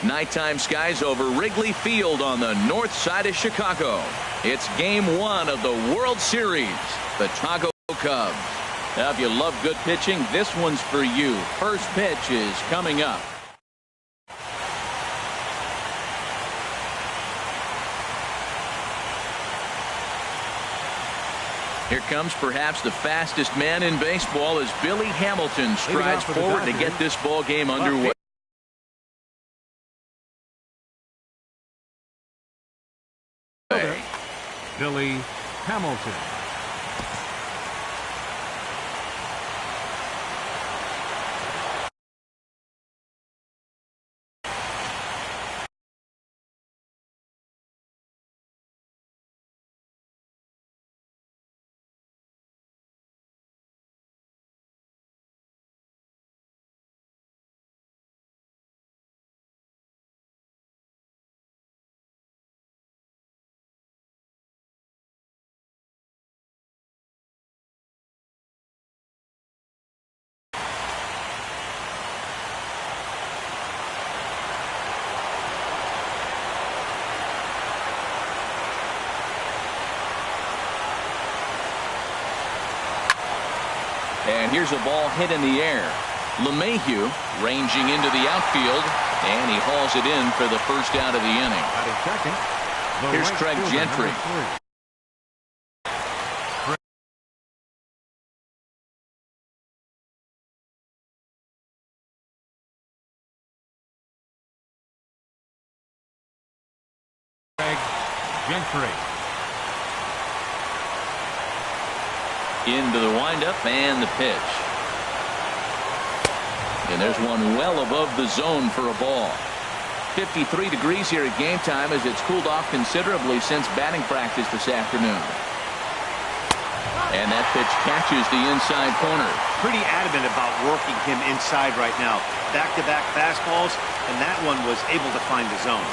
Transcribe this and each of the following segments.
Nighttime skies over Wrigley Field on the north side of Chicago. It's game one of the World Series. The Chicago Cubs. Now, if you love good pitching, this one's for you. First pitch is coming up. Here comes perhaps the fastest man in baseball as Billy Hamilton strides forward to get this ball game underway. Billy Hamilton. And here's a ball hit in the air. LeMahieu ranging into the outfield, and he hauls it in for the first out of the inning. Here's Craig Gentry. Craig Gentry. Into the windup and the pitch. And there's one well above the zone for a ball. 53 degrees here at game time as it's cooled off considerably since batting practice this afternoon. And that pitch catches the inside corner. Pretty adamant about working him inside right now. Back-to-back fastballs, and that one was able to find the zone.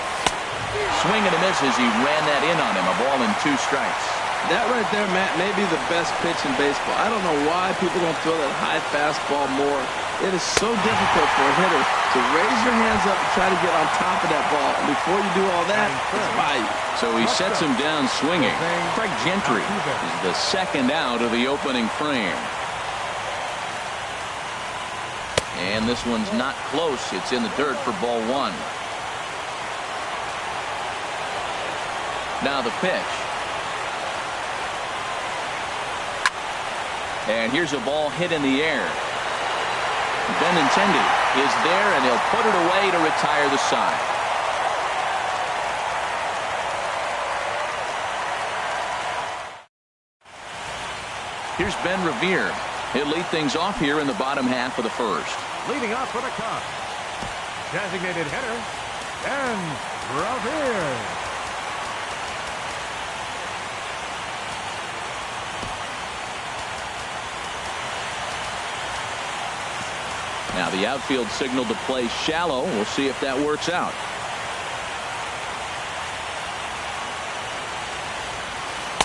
Swing and a miss as he ran that in on him. A ball and 2 strikes. That right there, Matt, may be the best pitch in baseball. I don't know why people don't throw that high fastball more. It is so difficult for a hitter to raise your hands up and try to get on top of that ball. And before you do all that, it's by you. So he sets him down swinging. Craig Gentry is the second out of the opening frame. And this one's not close. It's in the dirt for ball 1. Now the pitch. And here's a ball hit in the air. Benintendi is there, and he'll put it away to retire the side. Here's Ben Revere. He'll lead things off here in the bottom half of the first. Leading off for the Cubs, designated hitter, Ben Revere. Now the outfield signal to play shallow. We'll see if that works out.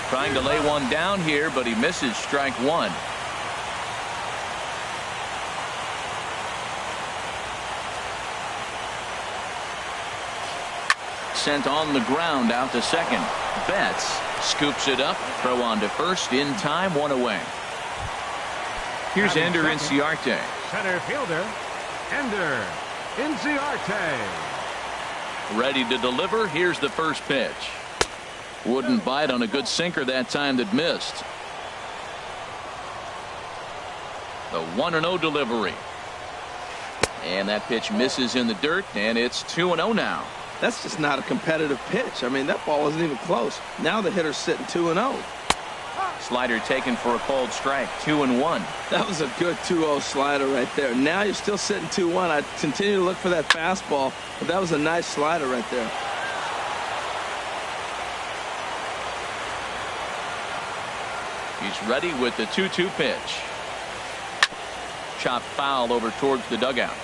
Trying to lay one down here, but he misses strike 1. Sent on the ground out to second. Betts scoops it up. Throw on to first in time. 1 away. Here's Ender Inciarte. Center fielder, Ender Inciarte. Ready to deliver. Here's the first pitch. Wouldn't bite on a good sinker that time that missed. The 1-0 delivery. And that pitch misses in the dirt, and it's 2-0 now. That's just not a competitive pitch. I mean, that ball wasn't even close. Now the hitter's sitting 2-0. Slider taken for a called strike. 2-1. That was a good 2-0 slider right there. Now you're still sitting 2-1. I'd continue to look for that fastball, but that was a nice slider right there. He's ready with the 2-2 pitch. Chopped foul over towards the dugout.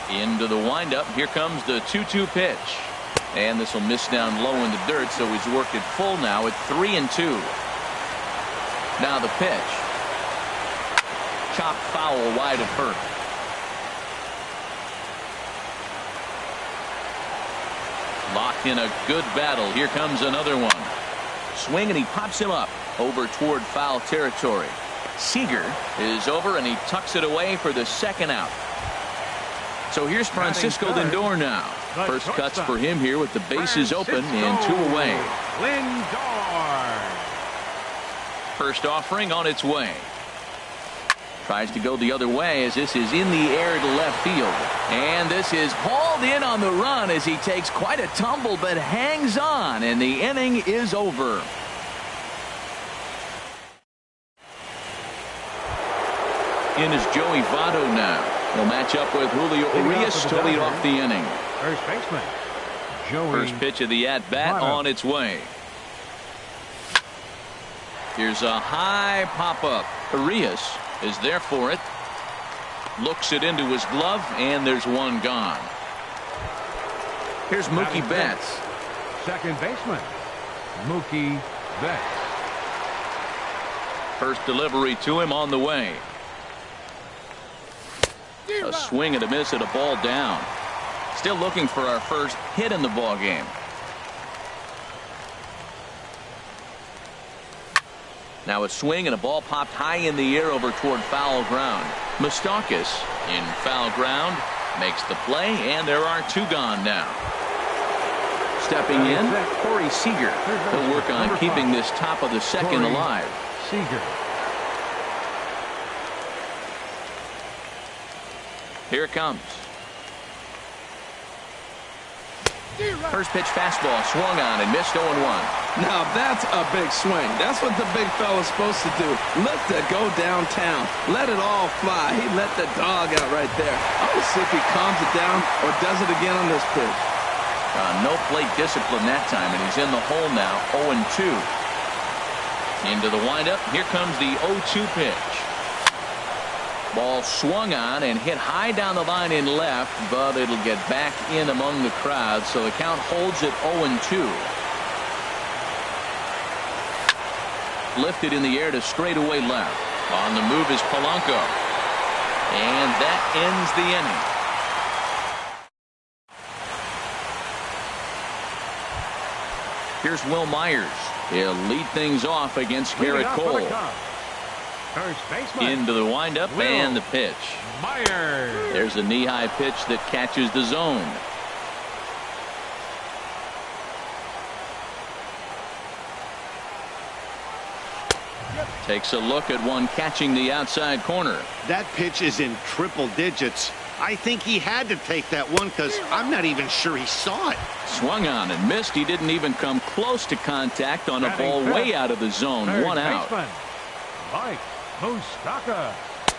Into the windup. Here comes the 2-2 pitch. And this will miss down low in the dirt, so he's worked it full now at 3-2. Now the pitch. Chopped foul wide of first. in a good battle. Here comes another one. Swing, and he pops him up over toward foul territory. Seager is over, and he tucks it away for the second out. So here's Francisco Lindor now. First cuts for him here with the bases open and 2 away. Lindor. First offering on its way. Tries to go the other way as this is in the air to left field. And this is hauled in on the run as he takes quite a tumble but hangs on, and the inning is over. In is Joey Votto now. He'll match up with Julio Urias to lead off the inning. First baseman, Joey. First pitch of the at-bat on its way. Here's a high pop-up. Urias is there for it. Looks it into his glove, and there's one gone. Here's Mookie Betts. Second baseman, Mookie Betts. First delivery to him on the way. A swing and a miss at a ball down. Still looking for our first hit in the ball game. Now a swing and a ball popped high in the air over toward foul ground. Moustakas in foul ground makes the play, and there are 2 gone now. Stepping in, Corey Seager. He'll work on keeping this top of the second alive. Seager. Here it comes. First pitch fastball swung on and missed 0-1. Now that's a big swing. That's what the big fella's supposed to do. Let it go downtown. Let it all fly. He let the dog out right there. I want to see if he calms it down or does it again on this pitch. No plate discipline that time, and he's in the hole now. 0-2. Into the windup. Here comes the 0-2 pitch. Ball swung on and hit high down the line in left, but it'll get back in among the crowd, so the count holds at 0-2. Lifted in the air to straightaway left. On the move is Polanco. And that ends the inning. Here's Will Myers. He'll lead things off against Garrett Cole. First baseman. Into the windup and the pitch. Myers. There's a knee-high pitch that catches the zone. Takes a look at one catching the outside corner. That pitch is in triple digits. I think he had to take that one because I'm not even sure he saw it. Swung on and missed. He didn't even come close to contact on a ball way out of the zone. Third 1 out. baseman,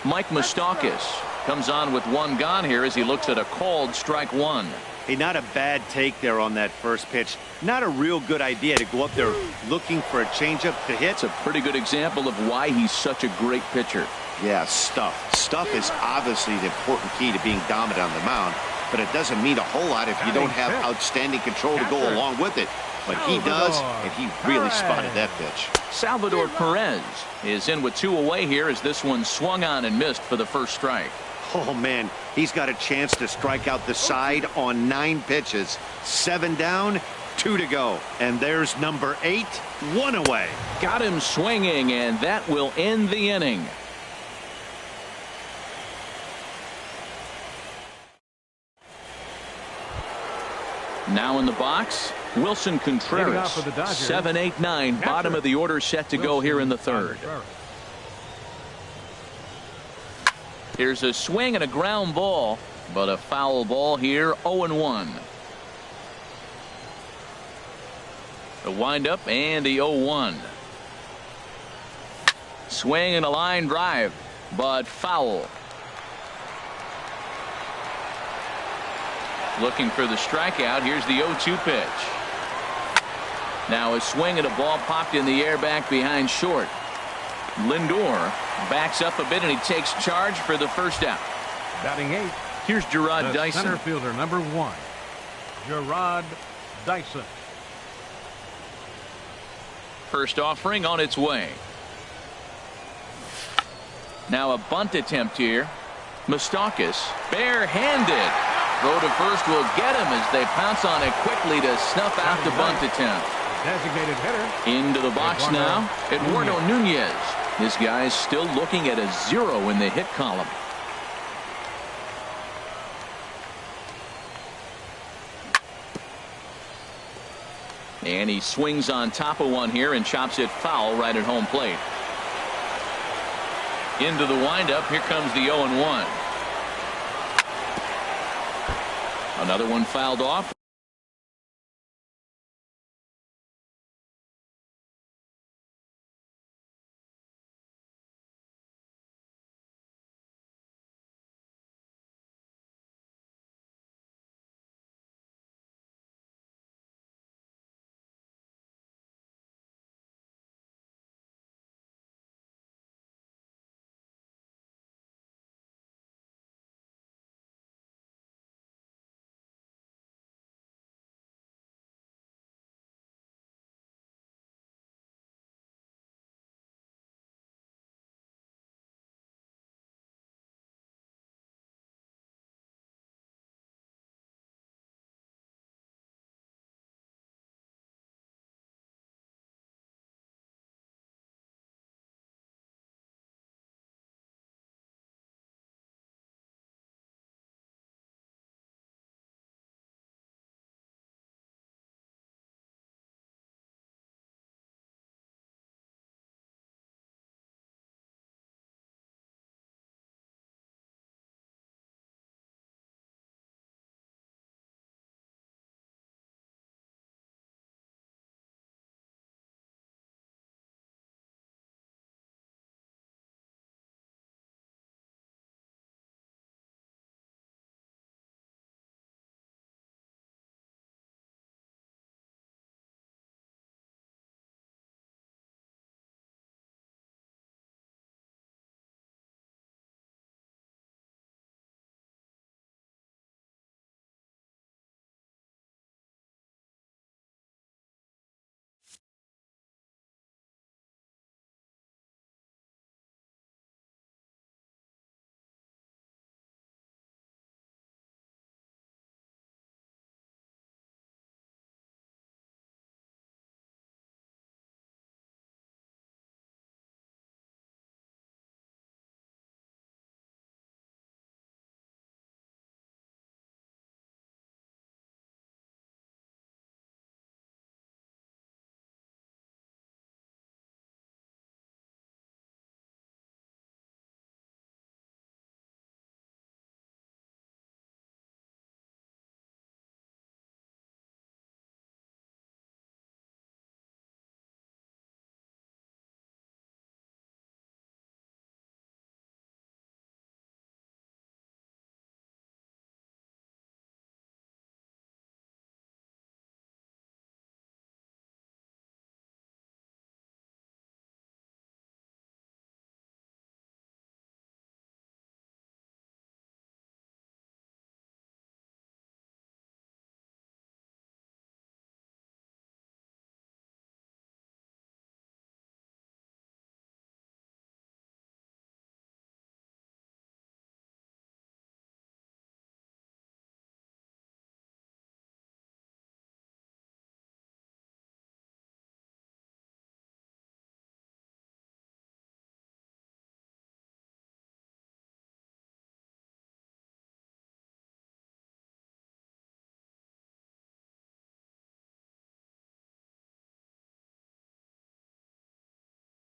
Mike Moustakas comes on with 1 gone here as he looks at a called strike 1. Hey, not a bad take there on that first pitch. Not a real good idea to go up there looking for a changeup to hit. It's a pretty good example of why he's such a great pitcher. Yeah, stuff. Stuff is obviously the important key to being dominant on the mound, but it doesn't mean a whole lot if you don't have outstanding control to go along with it. But he does, and he really spotted that pitch. Salvador Perez is in with 2 away here as this one swung on and missed for the first strike. Oh, man, he's got a chance to strike out the side on 9 pitches. 7 down, 2 to go. And there's number 8, 1 away. Got him swinging, and that will end the inning. Now in the box, Wilson Contreras. 7, 8, 9, bottom of the order set to go here in the 3rd. Here's a swing and a ground ball, but a foul ball here. 0-1. The windup and the 0-1. Swing and a line drive, but foul. Looking for the strikeout. Here's the 0-2 pitch. Now a swing and a ball popped in the air back behind short. Lindor backs up a bit and he takes charge for the first out. Batting 8. Here's Gerard Dyson. Center fielder number 1, Gerard Dyson. First offering on its way. Now a bunt attempt here. Moustakas barehanded. Throw to first will get him as they pounce on it quickly to snuff out the bunt attempt. Designated hitter. Into the box now, Eduardo Nunez. This guy's still looking at a 0 in the hit column. And he swings on top of one here and chops it foul right at home plate. Into the windup. Here comes the 0-1. Another one fouled off.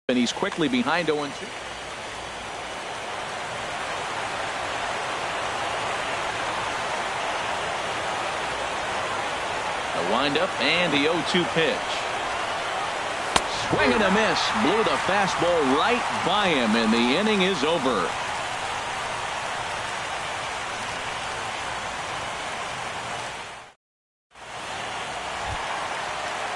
And he's quickly behind 0-2. The windup and the 0-2 pitch. Swing and a miss. Blew the fastball right by him, and the inning is over.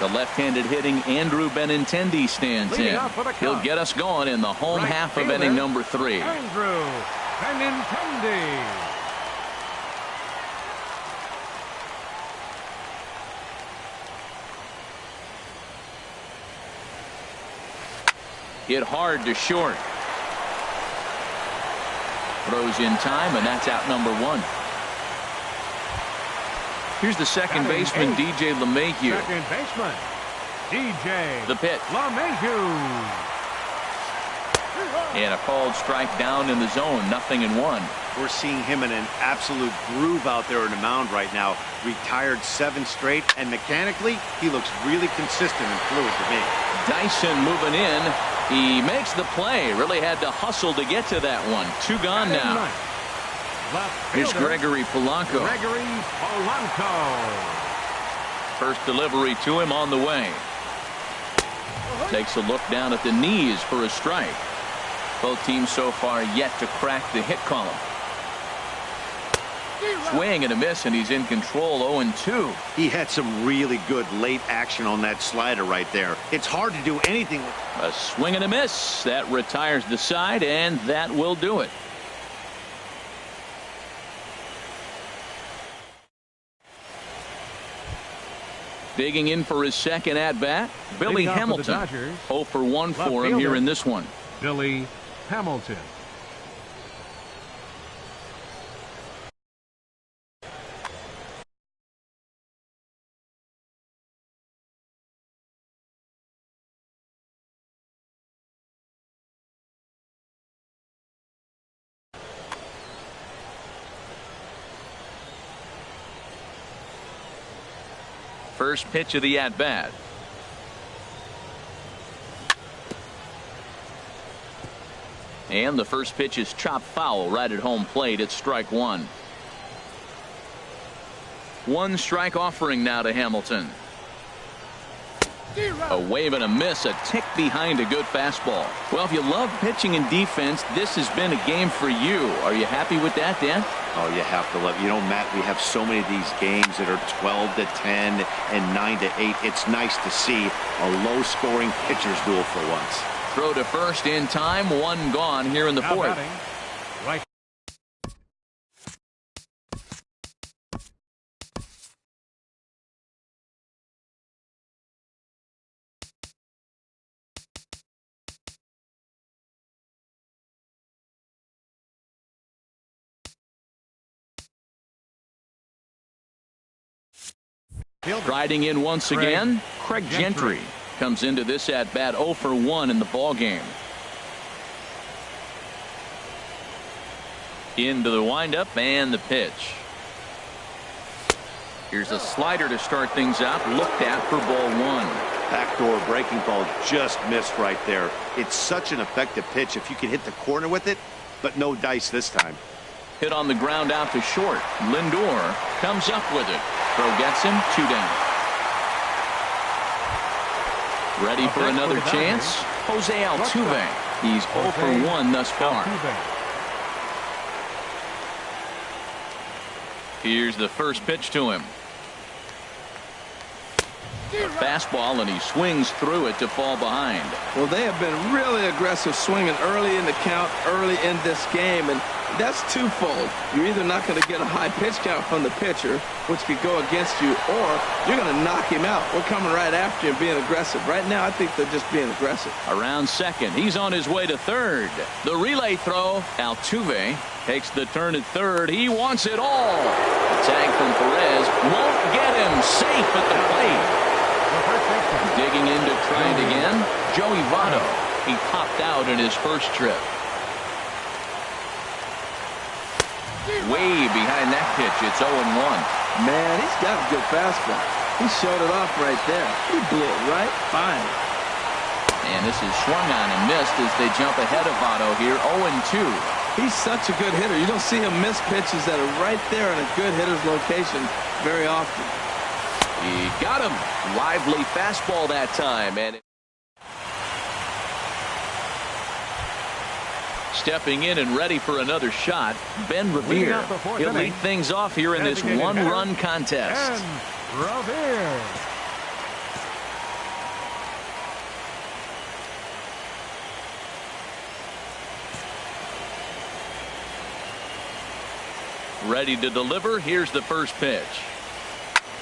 The left-handed hitting Andrew Benintendi stands in. He'll get us going in the home half of inning number 3. Andrew Benintendi. Hit hard to short. Throws in time, and that's out number 1. Here's the second baseman, DJ LeMahieu. Second baseman, DJ The pitch. LeMahieu. And a called strike down in the zone, 0-1. We're seeing him in an absolute groove out there on the mound right now. Retired 7 straight, and mechanically, he looks really consistent and fluid to me. Dyson moving in. He makes the play. Really had to hustle to get to that one. 2 gone now. Here's Gregory Polanco. Gregory Polanco. First delivery to him on the way. Takes a look down at the knees for a strike. Both teams so far yet to crack the hit column. Swing and a miss, and he's in control. 0-2. He had some really good late action on that slider right there. It's hard to do anything with. A swing and a miss. That retires the side, and that will do it. Digging in for his second at-bat, Billy Hamilton. 0 for 1 for him here in this one. Billy Hamilton. First pitch of the at-bat. And the first pitch is chopped foul right at home plate. It's strike 1. 1 strike offering now to Hamilton. A wave and a miss, a tick behind a good fastball. Well, if you love pitching and defense, this has been a game for you. Are you happy with that, Dan? Oh, you have to love. You know, Matt, we have so many of these games that are 12-10 and 9-8. It's nice to see a low-scoring pitcher's duel for once. Throw to first in time. 1 gone here in the 4th. Right. Riding in once again, Craig Gentry comes into this at-bat 0 for 1 in the ball game. Into the windup and the pitch. Here's a slider to start things out, looked at for ball 1. Backdoor breaking ball just missed right there. It's such an effective pitch if you can hit the corner with it, but no dice this time. Hit on the ground out to short. Lindor comes up with it. Throw gets him, 2 down. Ready for another chance. Jose Altuve. He's 0 for 1 thus far. Here's the first pitch to him. A fastball, and he swings through it to fall behind. Well, they have been really aggressive swinging early in the count, early in this game, and that's twofold. You're either not going to get a high pitch count from the pitcher, which could go against you, or you're going to knock him out. We're coming right after you and being aggressive. Right now, I think they're just being aggressive. Around second. He's on his way to third. The relay throw. Altuve takes the turn at third. He wants it all. The tag from Perez won't get him. Safe at the plate. Digging in to try it again. Joey Votto. He popped out in his first trip. Way behind that pitch. It's 0-1. Man, he's got a good fastball. He showed it off right there. He blew it right fine. And this is swung on and missed as they jump ahead of Votto here. 0-2. He's such a good hitter. You don't see him miss pitches that are right there in a good hitter's location very often. He got him. Lively fastball that time. And stepping in and ready for another shot, Ben Revere. He'll lead things off here in this 1-run contest. Ben Revere. Ready to deliver. Here's the first pitch.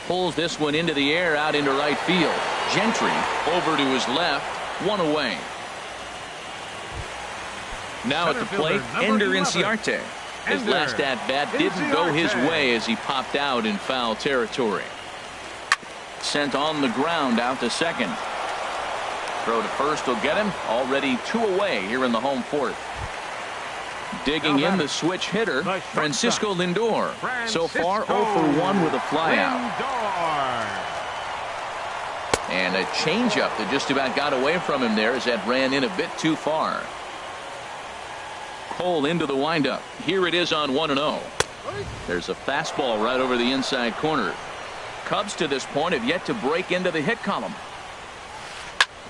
Pulls this one into the air out into right field. Gentry over to his left. 1 away. Now at the plate, Ender Inciarte. His last at-bat didn't go his way as he popped out in foul territory. Sent on the ground out to second. Throw to first will get him. Already 2 away here in the home fourth. Digging in the switch hitter, Francisco Lindor. So far 0 for 1 with a flyout. And a changeup that just about got away from him there as that ran in a bit too far. Cole into the windup. Here it is on 1-0. There's a fastball right over the inside corner. Cubs to this point have yet to break into the hit column.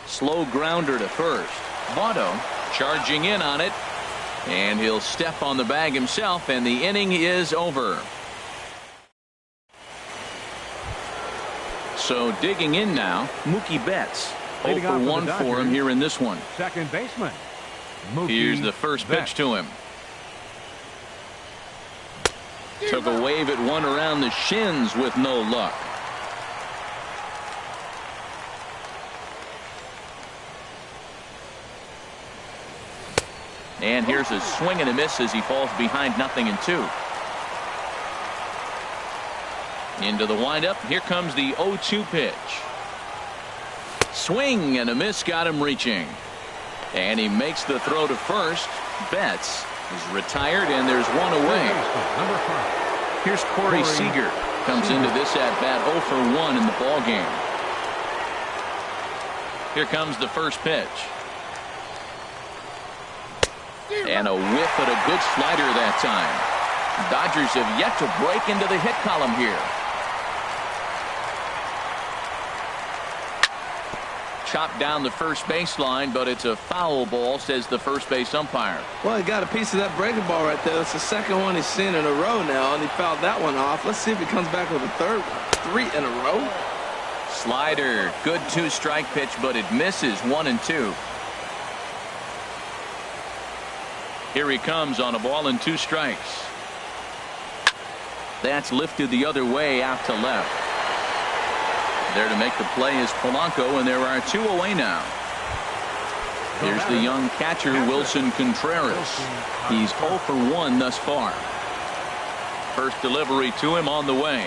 Slow grounder to first. Votto charging in on it. And he'll step on the bag himself, and the inning is over. So digging in now, Mookie Betts. 0 for 1 for him here in this one. Second baseman. Here's the first pitch to him. Took a wave at one around the shins with no luck. And here's a swing and a miss as he falls behind 0-2. Into the windup. Here comes the 0-2 pitch. Swing and a miss got him reaching. And he makes the throw to first. Betts is retired, and there's one away. Here's Corey Seager. Comes into this at-bat 0 for 1 in the ball game. Here comes the first pitch. And a whiff at a good slider that time. Dodgers have yet to break into the hit column here. Chopped down the first baseline, but it's a foul ball, says the first base umpire. Well, he got a piece of that breaking ball right there. That's the second one he's seen in a row now, and he fouled that one off. Let's see if he comes back with a third one. 3 in a row. Slider, good 2-strike pitch, but it misses 1-2. Here he comes on a ball and 2 strikes. That's lifted the other way out to left. There to make the play is Polanco, and there are 2 away now. Here's the young catcher, Wilson Contreras. He's 0 for 1 thus far. First delivery to him on the way.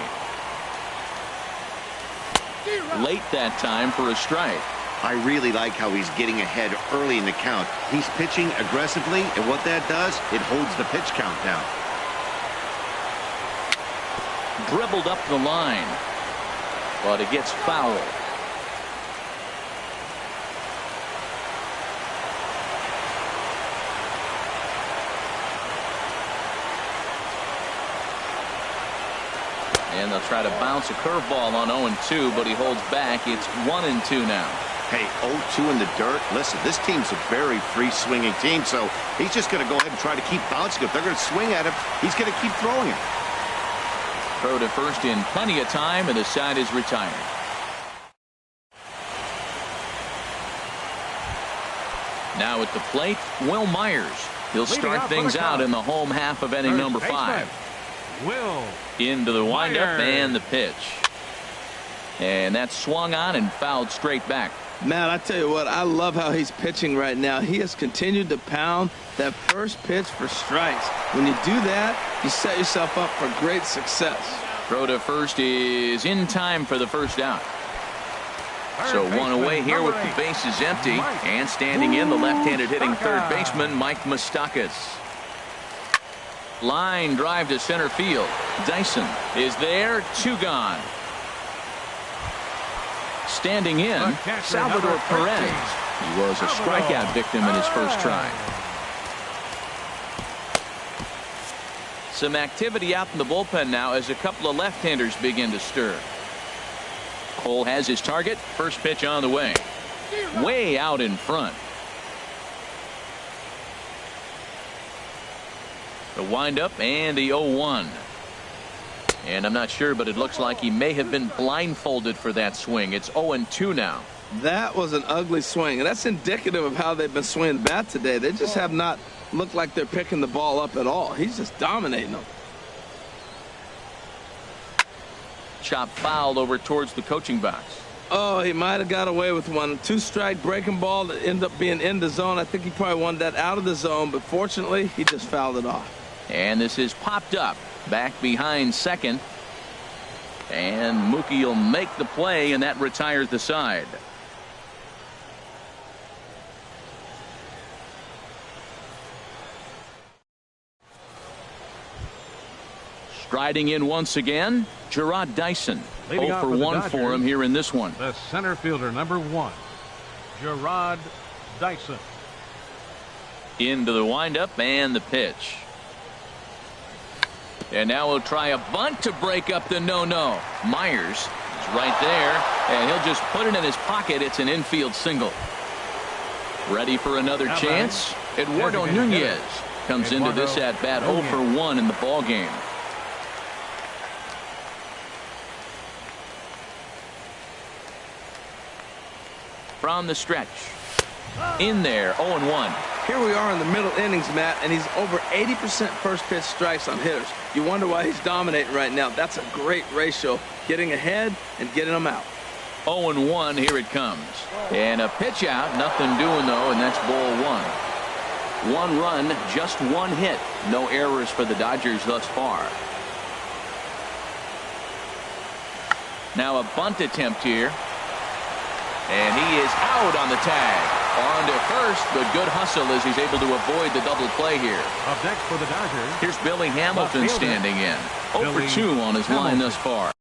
Late that time for a strike. I really like how he's getting ahead early in the count. He's pitching aggressively, and what that does, it holds the pitch count down. Dribbled up the line, but it gets foul. And they'll try to bounce a curveball on 0-2, but he holds back. It's 1-2 now. Hey, 0-2 in the dirt. Listen, this team's a very free-swinging team, so he's just going to go ahead and try to keep bouncing. If they're going to swing at him, he's going to keep throwing it. Throw to first in plenty of time, and the side is retired. Now at the plate, Will Myers. He'll start things out in the home half of inning number 5. Will into the windup and the pitch. And that's swung on and fouled straight back. Man, I tell you what, I love how he's pitching right now. He has continued to pound that first pitch for strikes. When you do that, you set yourself up for great success. Throw to first is in time for the first out. So one away here with the bases empty. And standing in, the left-handed hitting third baseman, Mike Moustakas. Line drive to center field. Dyson is there. 2 gone. Standing in, Salvador Perez. He was a strikeout victim in his first try. Some activity out in the bullpen now as a couple of left-handers begin to stir. Cole has his target. First pitch on the way. Way out in front. The windup and the 0-1. And I'm not sure, but it looks like he may have been blindfolded for that swing. It's 0-2 now. That was an ugly swing, and that's indicative of how they've been swinging the bat today. They just have not looked like they're picking the ball up at all. He's just dominating them. Chop fouled over towards the coaching box. Oh, he might have got away with one. 2-strike breaking ball that ended up being in the zone. I think he probably wanted that out of the zone, but fortunately, he just fouled it off. And this is popped up back behind second. And Mookie will make the play, and that retires the side. Striding in once again, Gerard Dyson. Leading 0 off for for the 1 for him here in this one. The center fielder, number 1, Gerard Dyson. Into the windup and the pitch. And now we'll try a bunt to break up the no-no. Myers is right there, and he'll just put it in his pocket. It's an infield single. Ready for another chance? Eduardo Nunez comes into this at-bat 0 for 1 in the ball game. From the stretch. In there, 0-1. Here we are in the middle innings, Matt, and he's over 80% first pitch strikes on hitters. You wonder why he's dominating right now. That's a great ratio, getting ahead and getting them out. 0-1, here it comes. And a pitch out, nothing doing though, and that's ball 1. 1 run, just 1 hit. No errors for the Dodgers thus far. Now a bunt attempt here. And he is out on the tag. On to first, but good hustle as he's able to avoid the double play here. Up next for the Dodgers. Here's Billy Hamilton standing in. 0 for 2 on his line thus far.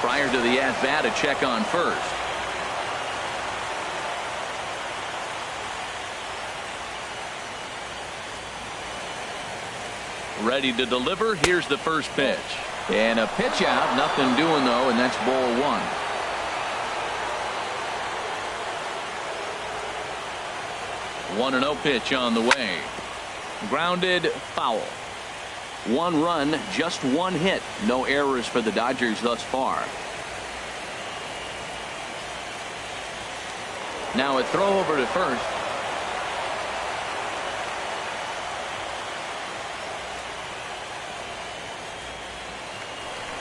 Prior to the at-bat, a check on first. Ready to deliver. Here's the first pitch. And a pitch out. Nothing doing, though, and that's ball 1. One 1-0 pitch on the way. Grounded foul. 1 run, just 1 hit. No errors for the Dodgers thus far. Now a throw over to first.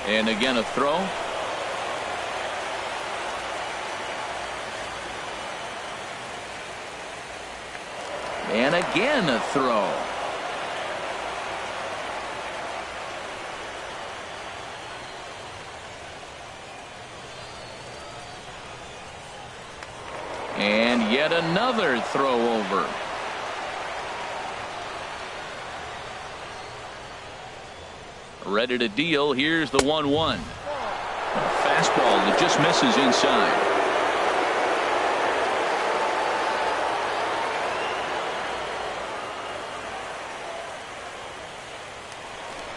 And again a throw. And again a throw. And yet another throw over. Ready to deal. Here's the 1-1. Fastball that just misses inside.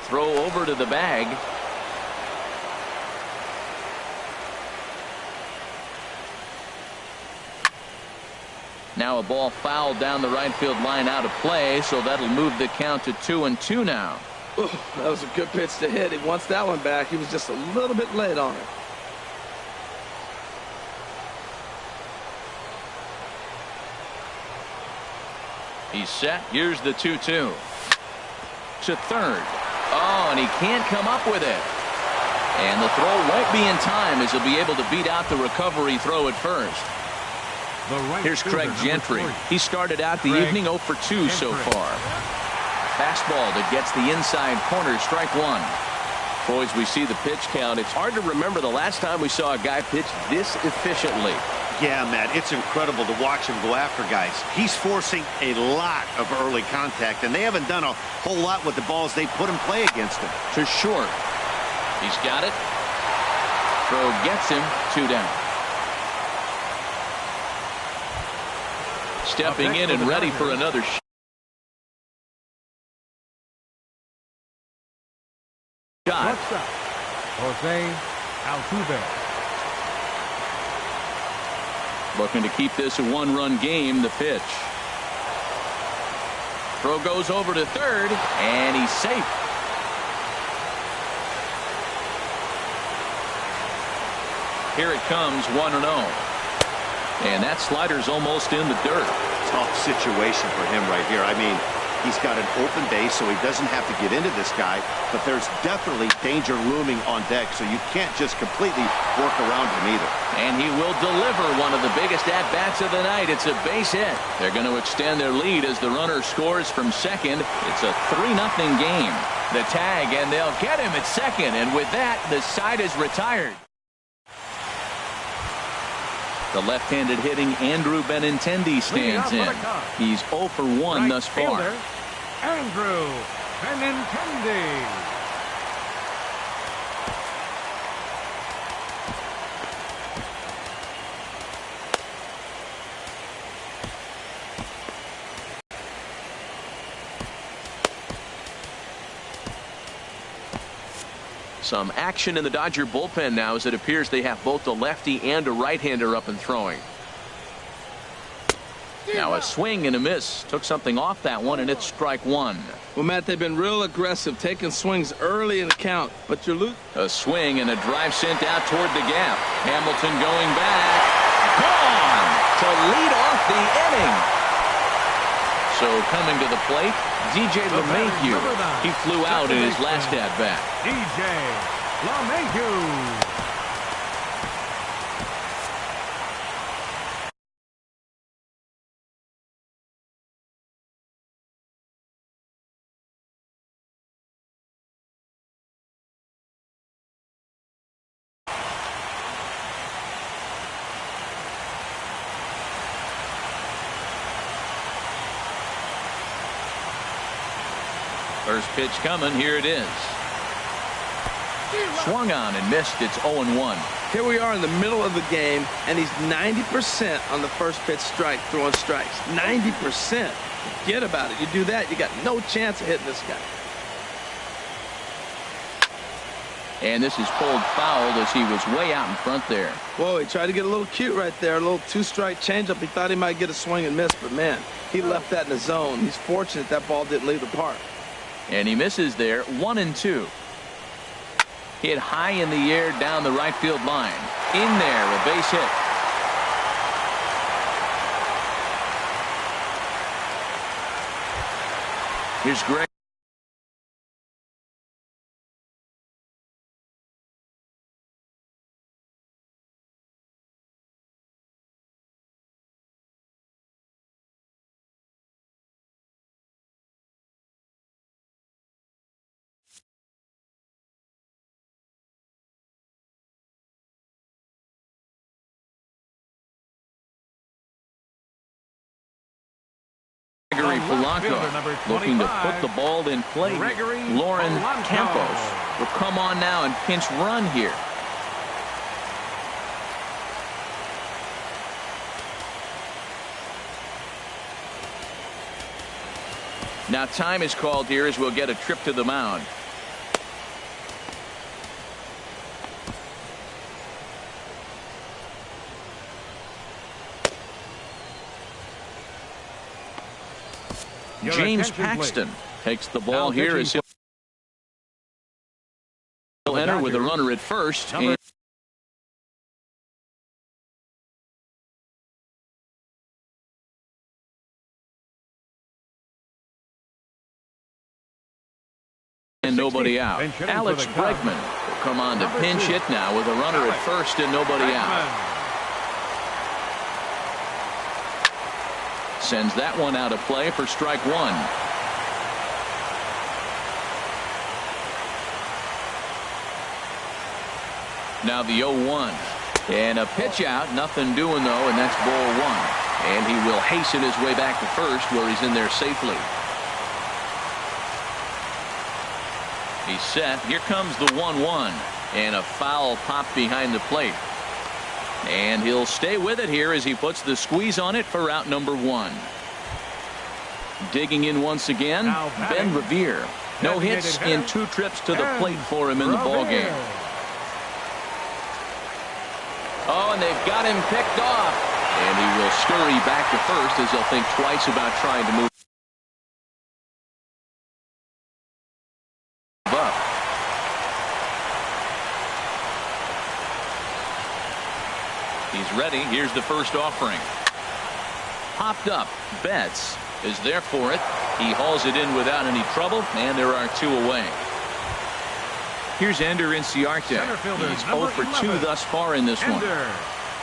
Throw over to the bag. Now a ball fouled down the right field line out of play, so that'll move the count to 2-2 now. Ooh, that was a good pitch to hit. He wants that one back. He was just a little bit late on it. He's set. Here's the 2-2. To third. Oh, and he can't come up with it. And the throw won't be in time as he'll be able to beat out the recovery throw at first. Here's Craig Gentry. He started out the evening 0 for 2 so far. Fastball that gets the inside corner, strike 1. Boys, we see the pitch count. It's hard to remember the last time we saw a guy pitch this efficiently. Yeah, Matt, it's incredible to watch him go after guys. He's forcing a lot of early contact, and they haven't done a whole lot with the balls they put in play against him. To short. He's got it. Throw gets him. 2 down. Stepping in and ready for another shot. Jose Altuve. Looking to keep this a 1-run game. The pitch. Throw goes over to third, and he's safe. Here it comes, 1-0. And that slider's almost in the dirt. Tough situation for him right here. I mean, he's got an open base, so he doesn't have to get into this guy, but there's definitely danger looming on deck, so you can't just completely work around him either. And he will deliver one of the biggest at-bats of the night. It's a base hit. They're going to extend their lead as the runner scores from second. It's a 3-0 game. The tag, and they'll get him at second, and with that, the side is retired. The left-handed hitting Andrew Benintendi stands in. He's 0 for 1 thus far. Andrew Benintendi. Some action in the Dodger bullpen now as it appears they have both a lefty and a right-hander up and throwing. Now a swing and a miss. Took something off that one, and it's strike one. Well, Matt, they've been real aggressive, taking swings early in the count, but you're losing. A swing and a drive sent out toward the gap. Hamilton going back. Gone to lead off the inning. So coming to the plate, DJ LeMahieu. He flew out in his last at-bat. DJ LeMahieu. First pitch coming. Here it is. Swung on and missed. It's 0-1. Here we are in the middle of the game, and he's 90% on the first pitch strike, throwing strikes. 90%. Forget about it. You do that, you got no chance of hitting this guy. And this is pulled foul as he was way out in front there. Whoa, he tried to get a little cute right there. A little two-strike changeup. He thought he might get a swing and miss, but man, he left that in the zone. He's fortunate that ball didn't leave the park. And he misses there. 1-2. Hit high in the air down the right field line. In there, a base hit. Here's Greg. Polanco looking to put the ball in play. Lauren Campos will come on now and pinch run here. Now time is called here as we'll get a trip to the mound. James Paxton takes the ball here as he'll enter with a runner at first. And nobody out. Alex Bregman will come on to pinch hit now with a runner at first and nobody out. Sends that one out of play for strike one. Now the 0-1. And a pitch out. Nothing doing though, and that's ball one. And he will hasten his way back to first where he's in there safely. He's set. Here comes the 1-1. And a foul pop behind the plate. And he'll stay with it here as he puts the squeeze on it for out number one. Digging in once again, Ben Revere. No hits in 2 trips to the plate for him in the ballgame. Oh, and they've got him picked off. And he will scurry back to first as he'll think twice about trying to move up. is ready. Here's the first offering. Popped up. Betts is there for it. He hauls it in without any trouble, and there are 2 away. Here's Ender Inciarte. He's 0 for 2 thus far in this one. Ender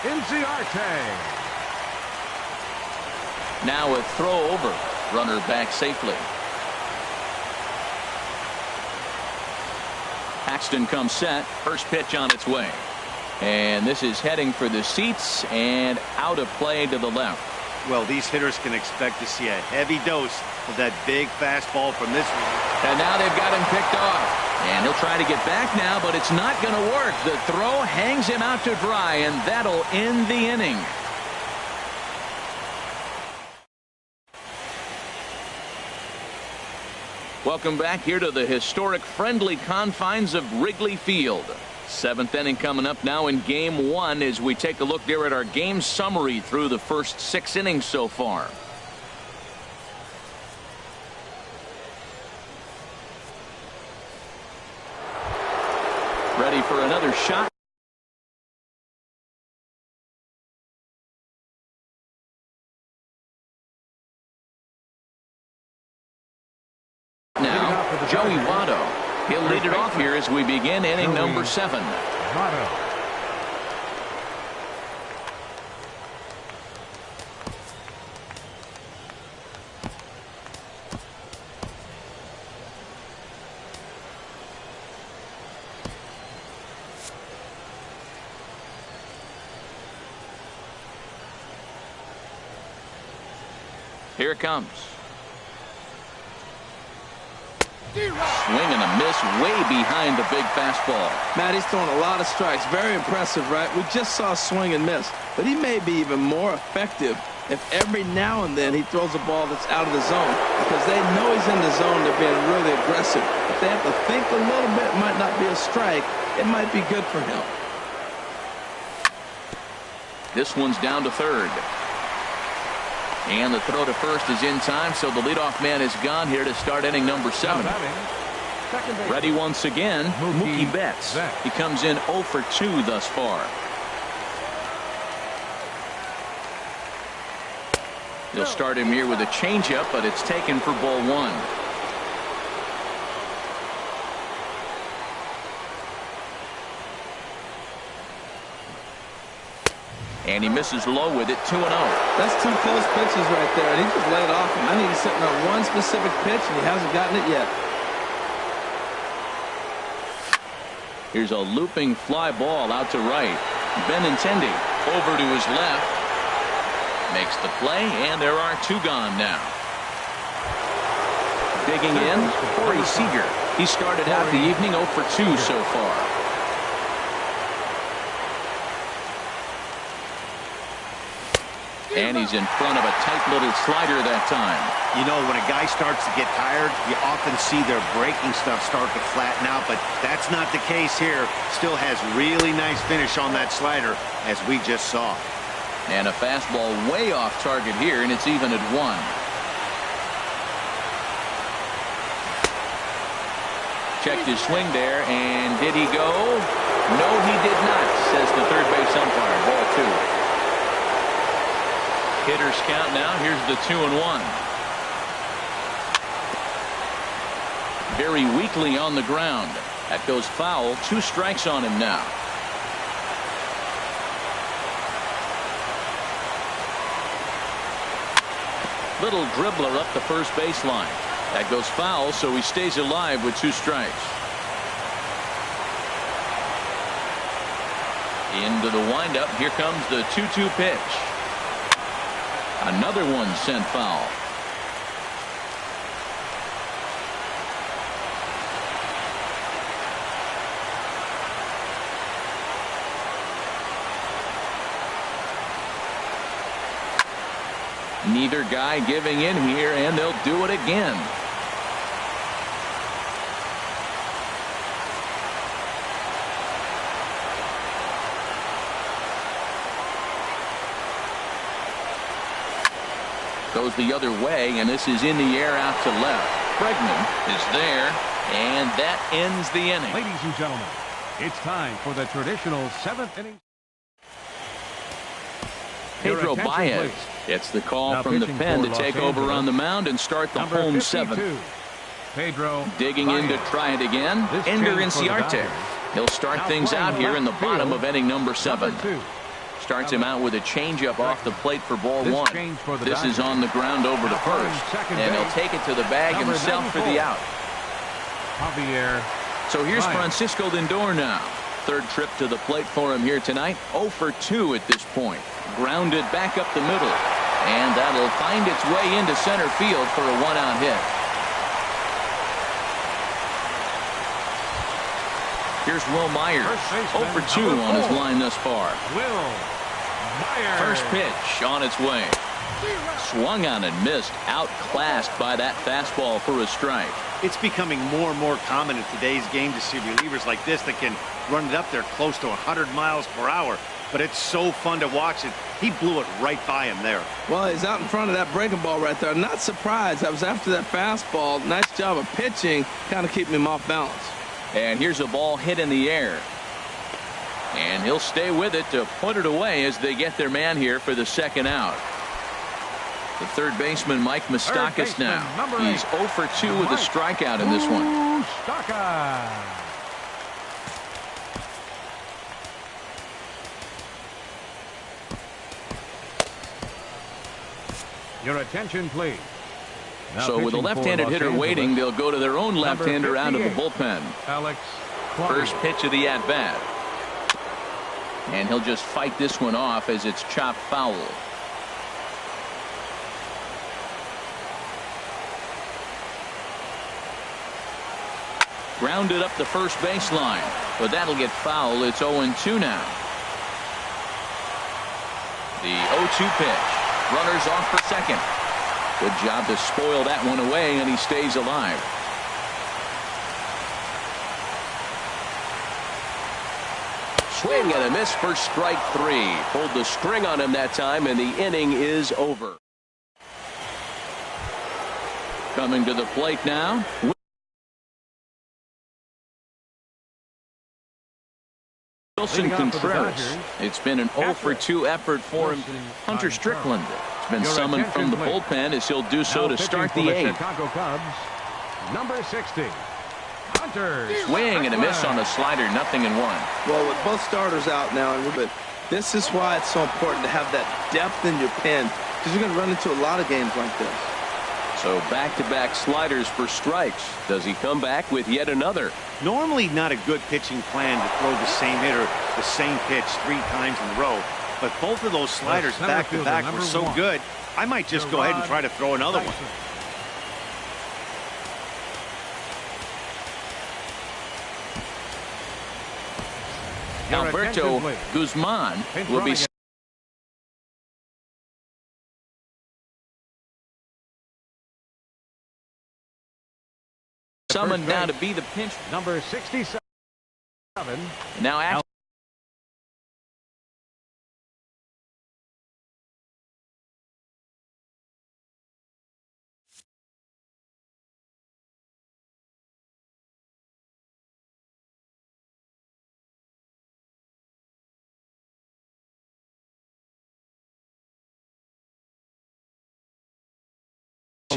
Inciarte. Now a throw over. Runner back safely. Paxton comes set. First pitch on its way. And this is heading for the seats and out of play to the left. Well, these hitters can expect to see a heavy dose of that big fastball from this one. And now they've got him picked off. And he'll try to get back now, but it's not going to work. The throw hangs him out to dry, and that'll end the inning. Welcome back here to the historic friendly confines of Wrigley Field. 7th inning coming up now in game 1 as we take a look there at our game summary through the first 6 innings so far. Ready for another shot. Now, Joey Votto. He'll lead it off here as we begin inning number 7. Votto. Here it comes. Swing and a miss way behind the big fastball. Matt, he's throwing a lot of strikes. Very impressive, right? We just saw a swing and miss. But he may be even more effective if every now and then he throws a ball that's out of the zone. Because they know he's in the zone. They're being really aggressive. If they have to think a little bit, it might not be a strike. It might be good for him. This one's down to third. And the throw to first is in time, so the leadoff man is gone here to start inning number 7. Ready once again, Mookie Betts. He comes in 0 for 2 thus far. He'll start him here with a changeup, but it's taken for ball 1. And he misses low with it, 2-0. That's 2 close pitches right there, and he just laid off him. I think he's sitting on one specific pitch, and he hasn't gotten it yet. Here's a looping fly ball out to right. Benintendi over to his left. Makes the play, and there are 2 gone now. Digging in, Corey Seager. He started out the evening 0 for 2 so far. And he's in front of a tight little slider that time. You know, when a guy starts to get tired, you often see their breaking stuff start to flatten out, but that's not the case here. Still has really nice finish on that slider, as we just saw. And a fastball way off target here, and it's even at 1. Checked his swing there, and did he go? No, he did not, says the third base umpire. Ball 2. Hitters count now. Here's the 2-1. Very weakly on the ground. That goes foul. 2 strikes on him now. Little dribbler up the first baseline. That goes foul, so he stays alive with 2 strikes. Into the windup. Here comes the 2-2 pitch. Another one sent foul. Neither guy giving in here, and they'll do it again. Goes the other way, and this is in the air out to left. Bregman is there, and that ends the inning. Ladies and gentlemen, it's time for the traditional 7th inning. Pedro Baez. It's the call now from the pen to Los take over Angeles. on the mound and start the Number home 52, seven. Pedro Digging in to Baez. try it again. This Ender change for the Inciarte. Dodgers. He'll start Now things out playing here in the left bottom field, of inning number 7. number 2. Starts him out with a changeup off the plate for ball This 1. change for the This is Dodgers. on the ground over to Now playing first. second And he'll base, take it to the bag number himself for the 94. out. Javier So here's Baez. Francisco Lindor now. Third trip to the plate for him here tonight. 0 for 2 at this point. Grounded back up the middle. And that'll find its way into center field for a 1-out hit. Here's Will Myers. First 0 baseman, for 2 number on his 4. line thus far. Will Myers. First pitch on its way. Swung on and missed. Outclassed by that fastball for a strike. It's becoming more and more common in today's game to see relievers like this that can run it up there close to 100 miles per hour. But it's so fun to watch it. He blew it right by him there. Well, he's out in front of that breaking ball right there. I'm not surprised. I was after that fastball. Nice job of pitching, kind of keeping him off balance. And here's a ball hit in the air. And he'll stay with it to put it away as they get their man here for the second out. The third baseman, Mike Moustakas, now. number He's 8, 0 for 2 with a strikeout in this one. Moustakas. Your attention, please. Now So with a pitching for left-handed Los hitter Angeles, waiting, they'll go to their own number left-hander out of the 58, bullpen. Alex First Claudio. pitch of the at-bat. And he'll just fight this one off as it's chopped foul. Grounded up the first baseline, but that'll get foul. It's 0-2 now. The 0-2 pitch. Runners off for second. Good job to spoil that one away, and he stays alive. Swing and a miss for strike 3. Pulled the string on him that time, and the inning is over. Coming to the plate now. Wilson Contreras. It's been an 0 for 2 effort for him. Hunter Strickland has been summoned from the bullpen as he'll do so to start the 8th. Chicago Cubs, number 60. Hunter. Swing and a miss on a slider, 0-1. Well, with both starters out now, but this is why it's so important to have that depth in your pen, because you're going to run into a lot of games like this. So back-to-back sliders for strikes. Does he come back with yet another? Normally not a good pitching plan to throw the same hitter the same pitch 3 times in a row. But both of those sliders center back-to-back fielder, were so number 1. good, I might just go ahead and try to throw another one. Alberto Guzman will be summoned now to be the pinch. Number 67. Now after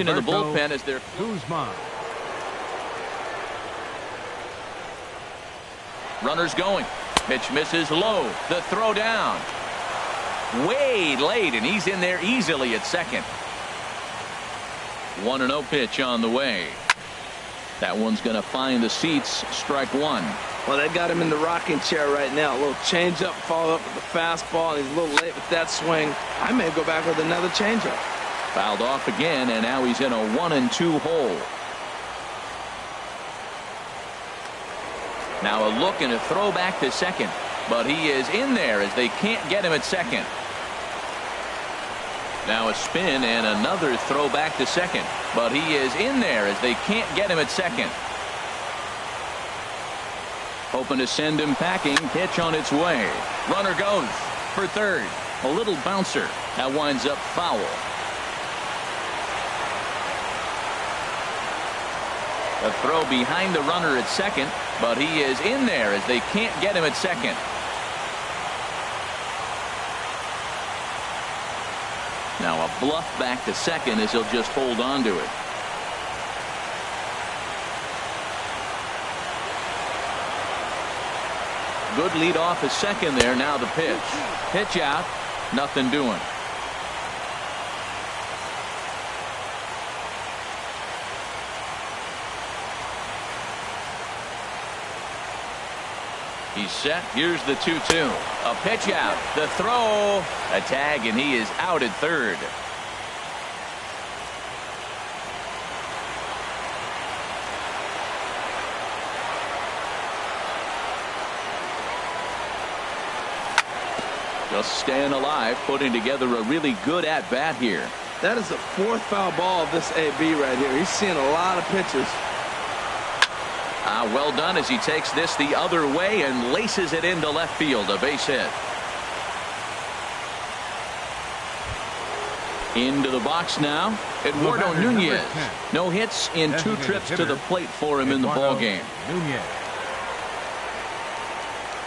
of the bullpen as they're Guzman. runners going. Pitch misses low. The throw down. Way late, and he's in there easily at second. 1-0 pitch on the way. That one's going to find the seats. Strike 1. Well, they got him in the rocking chair right now. A little changeup, follow up with the fastball. He's a little late with that swing. I may go back with another changeup. Fouled off again, and now he's in a 1-2 hole. Now a look and a throw back to second, but he is in there as they can't get him at second. Now a spin and another throw back to second, but he is in there as they can't get him at second. Hoping to send him packing. Pitch on its way. Runner goes for third. A little bouncer. That winds up foul. A throw behind the runner at second, but he is in there as they can't get him at second. Now a bluff back to second as he'll just hold on to it. Good lead off at second there. Now the pitch. Pitch out. Nothing doing. He's set. Here's the 2-2. A pitch out. The throw. A tag, and he is out at third. Just staying alive, putting together a really good at-bat here. That is the fourth foul ball of this AB right here. He's seeing a lot of pitches. Well done as he takes this the other way and laces it into left field. A base hit. Into the box now. Eduardo Nunez. No hits in 2 trips to the plate for him in the ballgame.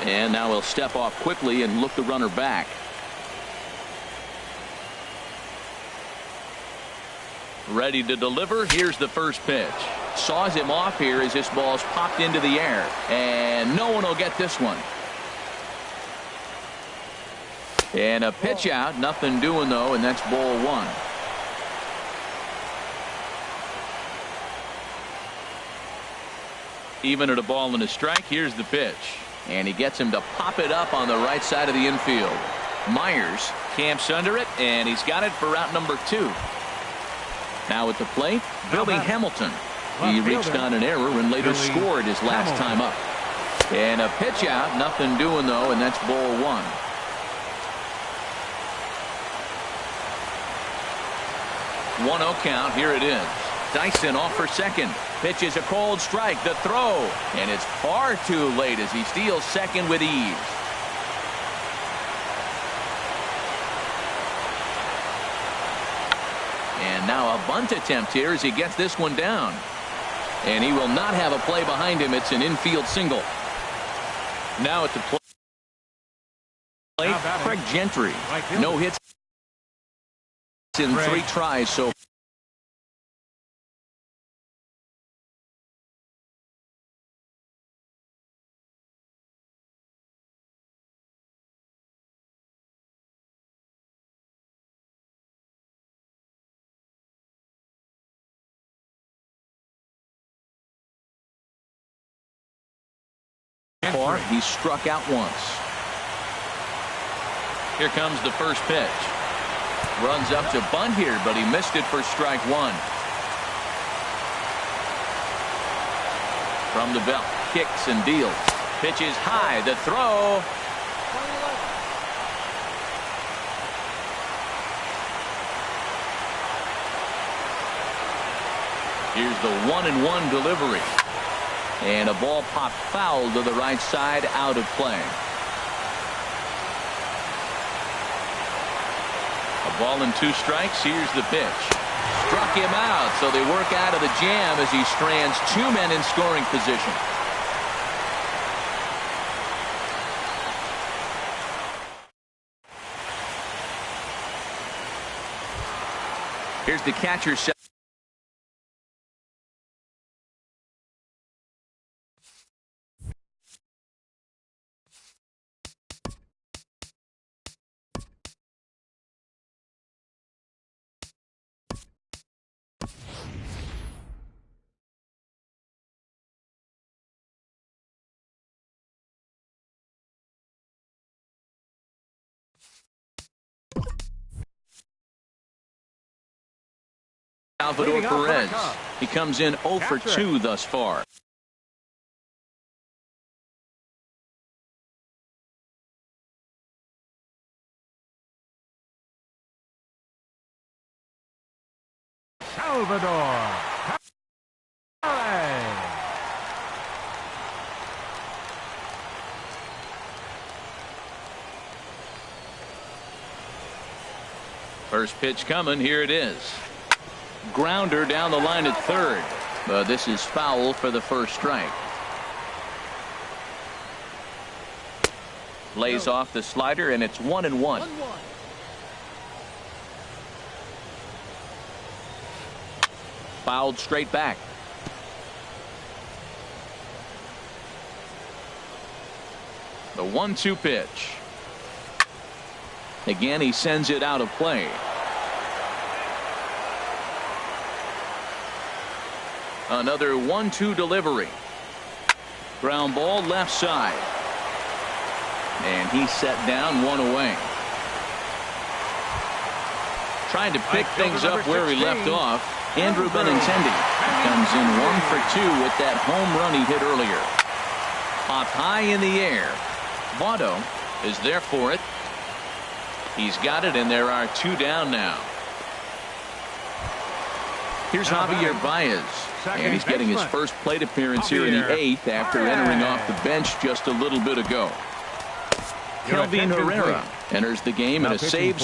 And now he'll step off quickly and look the runner back. Ready to deliver. Here's the first pitch. Saws him off here as this ball's popped into the air. And no one will get this one. And a pitch out. Nothing doing, though, and that's ball 1. Even at a ball and a strike, here's the pitch. And he gets him to pop it up on the right side of the infield. Myers camps under it, and he's got it for route number 2. Now at the plate, Billy Hamilton. He reached on an error and later scored his last time up. And a pitch out. Nothing doing, though, and that's ball 1. One 0 count. Here it is. Dyson off for second. Pitch is a cold strike. The throw. And it's far too late as he steals second with ease. And now a bunt attempt here as he gets this one down. And he will not have a play behind him. It's an infield single. Now at the plate, Craig Gentry. No hits in 3 tries so far. He struck out once. Here comes the first pitch. Runs up to bunt here, but he missed it for strike 1. From the belt, kicks and deals. Pitches high. The throw. Here's the 1-1 delivery. And a ball popped foul to the right side, out of play. A ball and 2 strikes. Here's the pitch. Struck him out, so they work out of the jam as he strands 2 men in scoring position. Here's the catcher. Salvador Perez. He comes in 0 for 2 thus far. Salvador Perez. First pitch coming. Here it is. Grounder down the line at third. But this is foul for the first strike. Lays off the slider, and it's 1-1. fouled straight back. The 1-2 pitch. Again, he sends it out of play. Another 1-2 delivery. Ground ball left side. And he's set down, one away. Trying to pick things up where he left off. Andrew Benintendi comes in 1 for 2 with that home run he hit earlier. Popped high in the air. Votto is there for it. He's got it, and there are 2 down now. Here's Javier Baez, and he's getting his first plate appearance here in the 8th after entering off the bench just a little bit ago. Kelvin Herrera enters the game in a save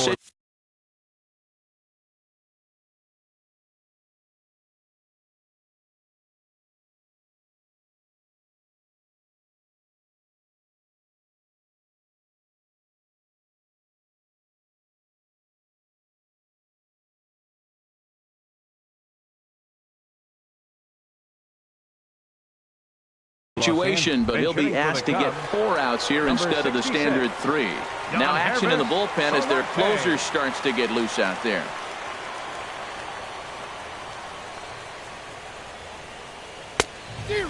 situation, but he'll be asked to get 4 outs here instead of the standard 3. Now action in the bullpen as their closer starts to get loose out there.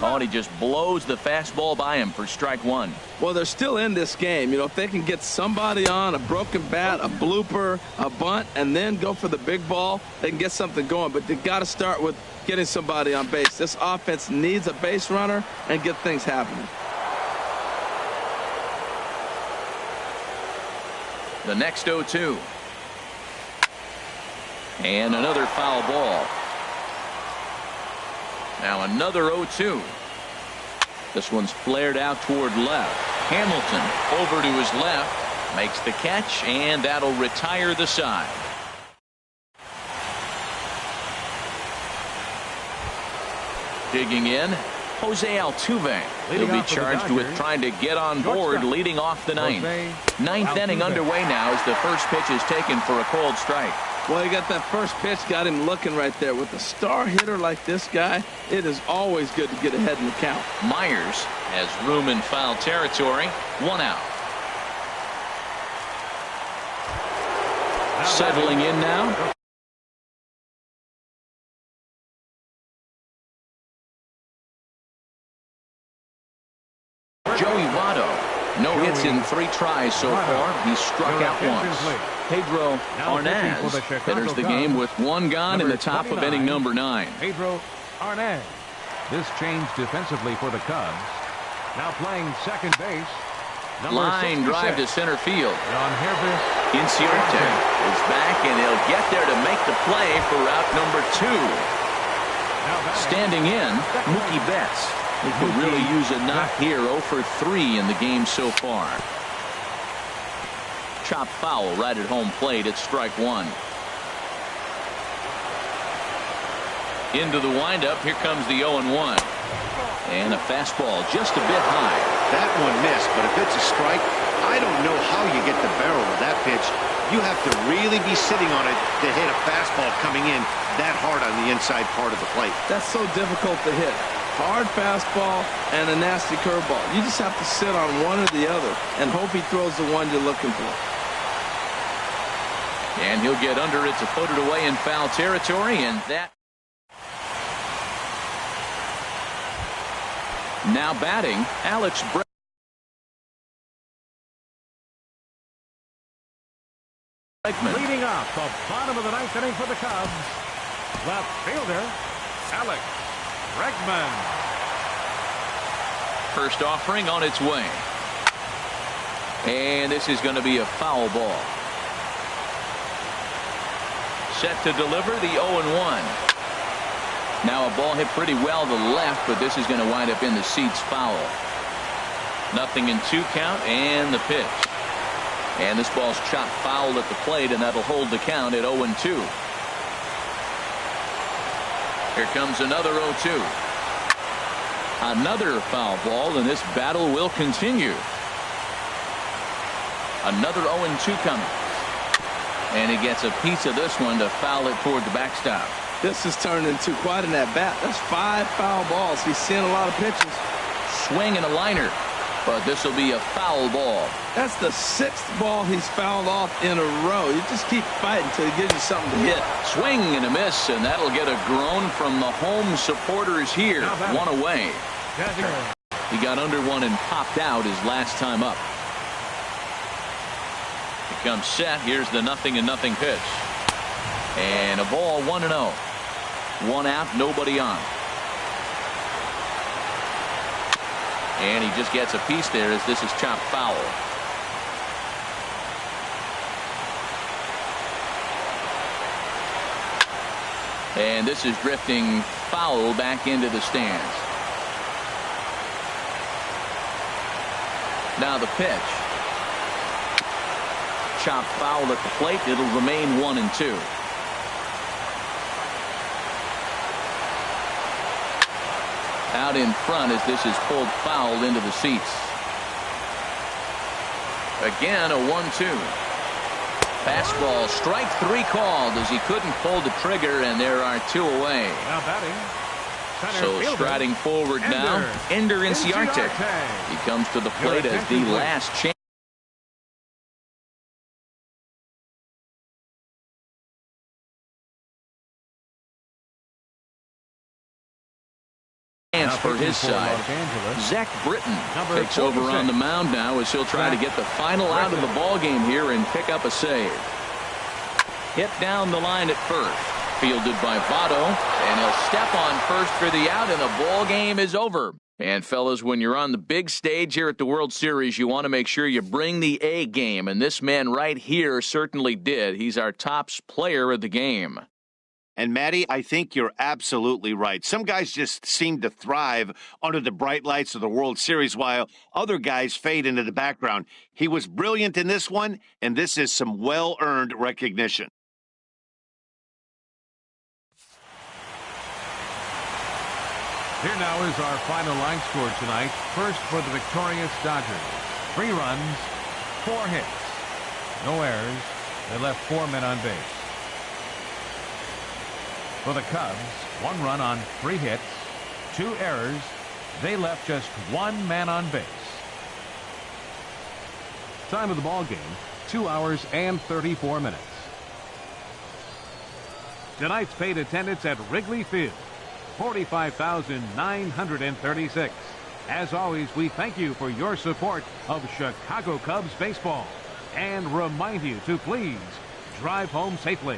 Oh, and he just blows the fastball by him for strike 1. Well, they're still in this game. You know, if they can get somebody on, a broken bat, a blooper, a bunt, and then go for the big ball, they can get something going. But they got to start with getting somebody on base. This offense needs a base runner and get things happening. The next 0-2. And another foul ball. Now another 0-2. This one's flared out toward left. Hamilton over to his left, makes the catch, and that'll retire the side. Digging in, Jose Altuve. He'll be charged with trying to get on board leading off the 9th. Ninth inning underway now as the first pitch is taken for a cold strike. Well, he got that first pitch, got him looking right there. With a star hitter like this guy, it is always good to get ahead in the count. Myers has room in foul territory. 1 out. Settling in now. Joey Votto. No hits in 3 tries so far. He's struck out once. Pedro Arnaz enters the game with 1 gone in the top of inning number 9. Pedro Arnaz. This change defensively for the Cubs. Now playing second base. Line drive to center field. Inciarte is back, and he'll get there to make the play for out number 2. Standing in, Mookie Betts. He could really use a knock here. 0 for 3 in the game so far. Chop foul right at home plate at strike 1. Into the windup. Here comes the 0-1. And a fastball just a bit high. That one missed, but if it's a strike, I don't know how you get the barrel of that pitch. You have to really be sitting on it to hit a fastball coming in that hard on the inside part of the plate. That's so difficult to hit. Hard fastball and a nasty curveball. You just have to sit on one or the other and hope he throws the one you're looking for. And he'll get under it to put it away in foul territory, and that. Now batting, Alex Bregman. Leading off the bottom of the 9th inning for the Cubs, left fielder Alex Bregman. First offering on its way. And this is going to be a foul ball. Set to deliver the 0-1. Now a ball hit pretty well to the left, but this is going to wind up in the seats foul. 0-2 count, and the pitch. And this ball's chopped foul at the plate, and that'll hold the count at 0-2. Here comes another 0-2. Another foul ball, and this battle will continue. Another 0-2 coming. And he gets a piece of this one to foul it toward the backstop. This has turned into quite an at-bat. That's 5 foul balls. He's seeing a lot of pitches. Swing and a liner, but this will be a foul ball. That's the 6th ball he's fouled off in a row. You just keep fighting until he gives you something to hit. Swing and a miss, and that'll get a groan from the home supporters here. One away. He got under one and popped out his last time up. Here comes set. Here's the 0-0 pitch. And a ball 1-0. One out, nobody on. And he just gets a piece there as this is chopped foul. And this is drifting foul back into the stands. Now the pitch. Chopped foul at the plate. It'll remain 1-2. Out in front as this is pulled foul into the seats. Again a 1-2. Fastball strike 3 called as he couldn't pull the trigger, and there are 2 away. Now batting. So striding forward now, Ender Inciarte. He comes to the plate as the last chance for his side. Zach Britton takes over on the mound now as he'll try to get the final out of the ball game here and pick up a save. Hit down the line at first. Fielded by Votto, and he'll step on first for the out, and the ball game is over. And fellas, when you're on the big stage here at the World Series, you want to make sure you bring the A game, and this man right here certainly did. He's our top player of the game. And, Matty, I think you're absolutely right. Some guys just seem to thrive under the bright lights of the World Series while other guys fade into the background. He was brilliant in this one, and this is some well-earned recognition. Here now is our final line score tonight. First for the victorious Dodgers. 3 runs, 4 hits. No errors. They left 4 men on base. For the Cubs, 1 run on 3 hits, 2 errors. They left just 1 man on base. Time of the ball game, 2 hours and 34 minutes. Tonight's paid attendance at Wrigley Field, 45,936. As always, we thank you for your support of Chicago Cubs baseball and remind you to please drive home safely.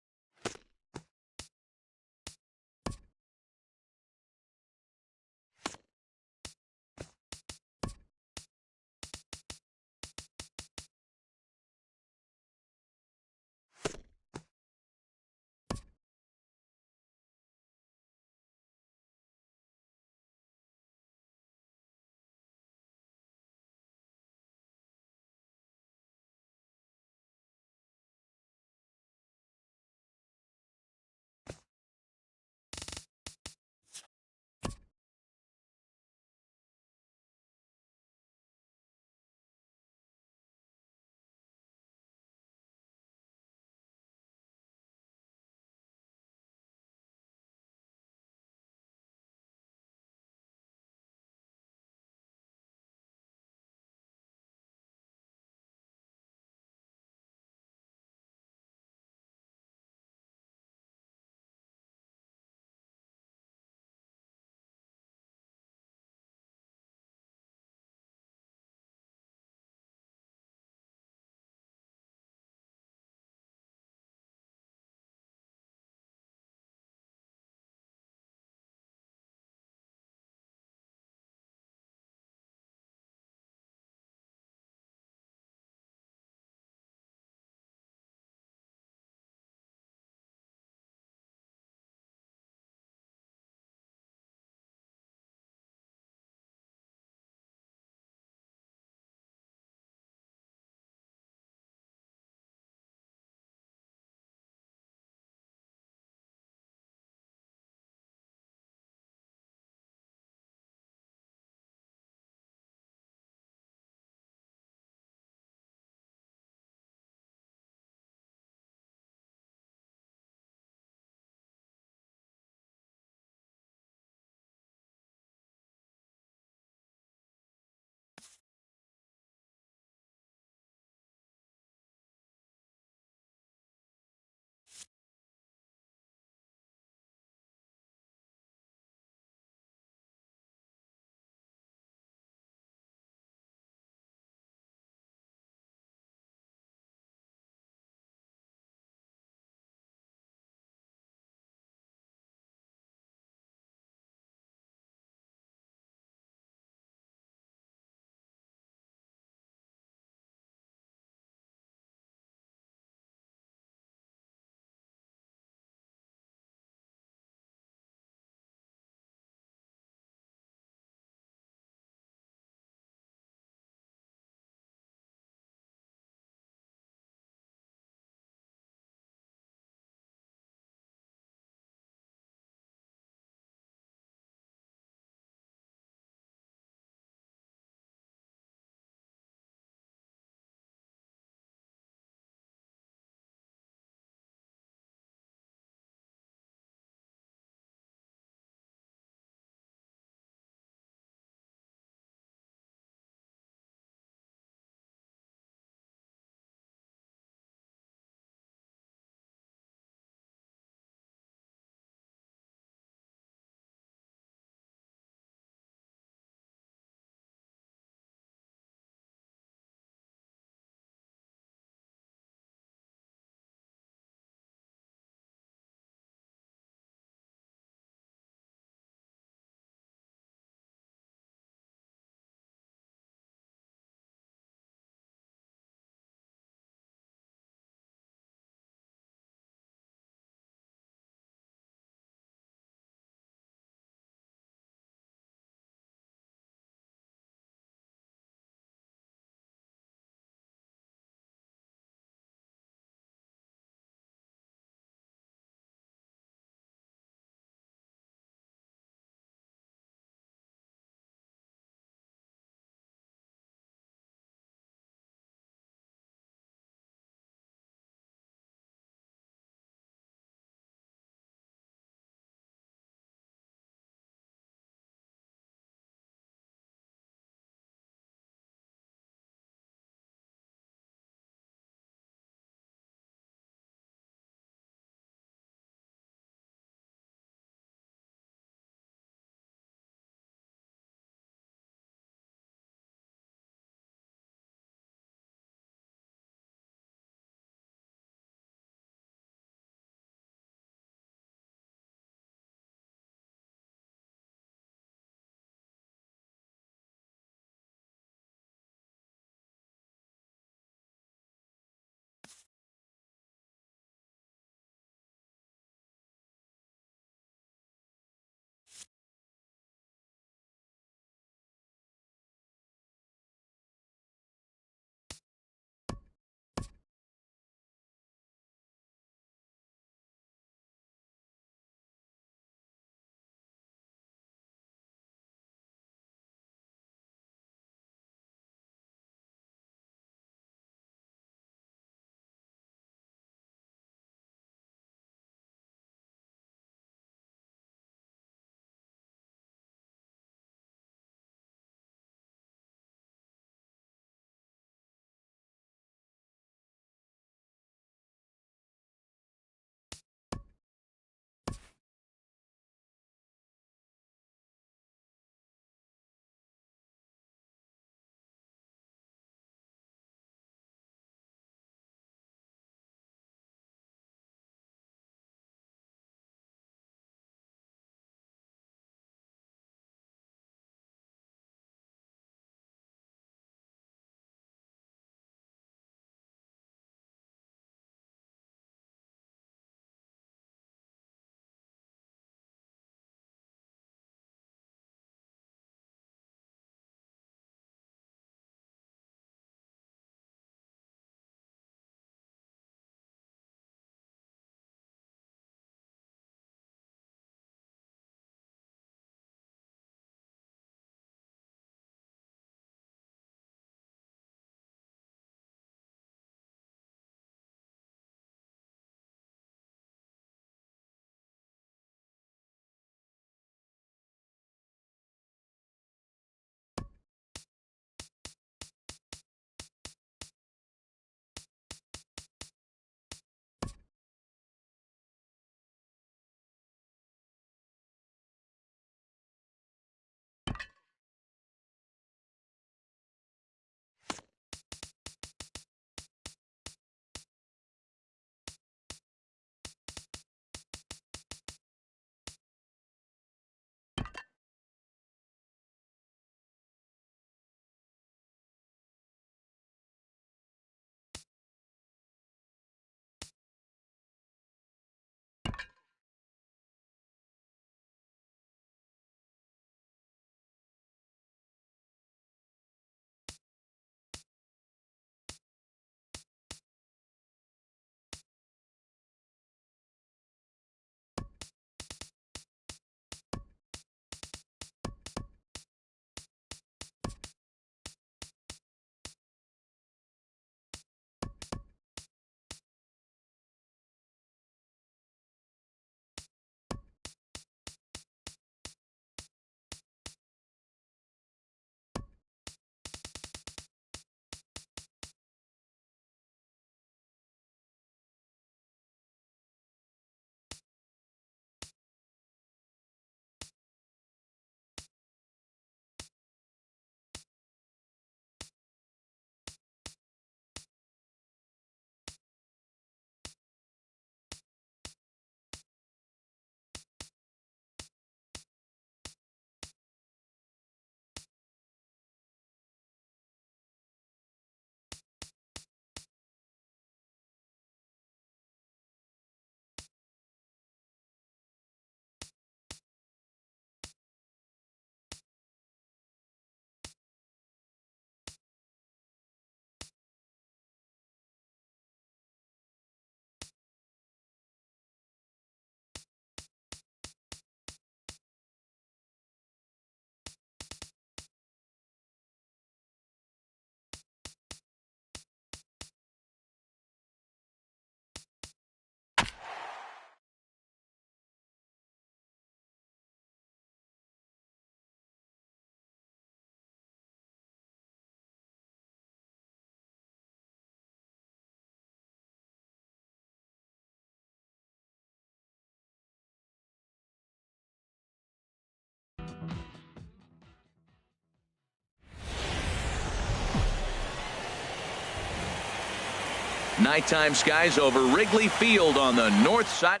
Nighttime skies over Wrigley Field on the north side.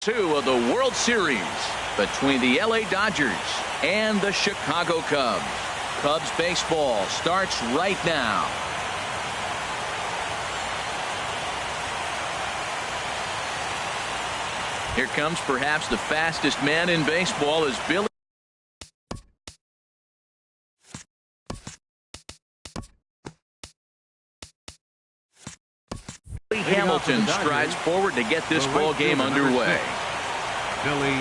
2 of the World Series between the LA Dodgers and the Chicago Cubs. Cubs baseball starts right now. Here comes perhaps the fastest man in baseball as Billy Hamilton strides forward to get this ball game underway. Billy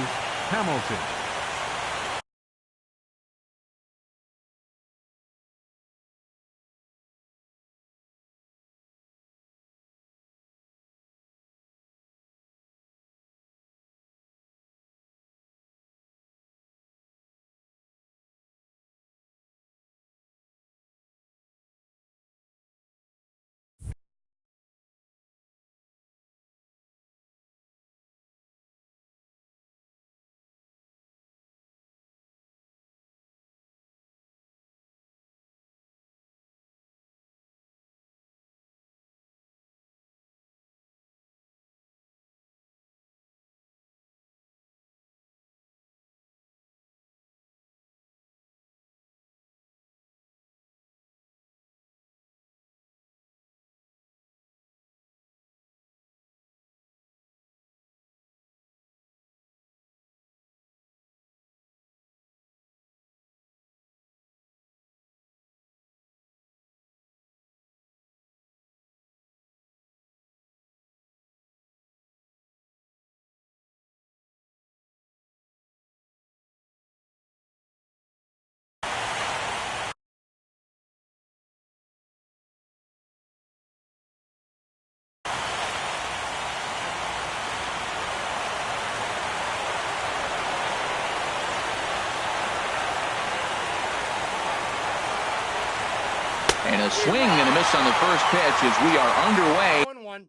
Hamilton. And a swing and a miss on the first pitch as we are underway. 1-1.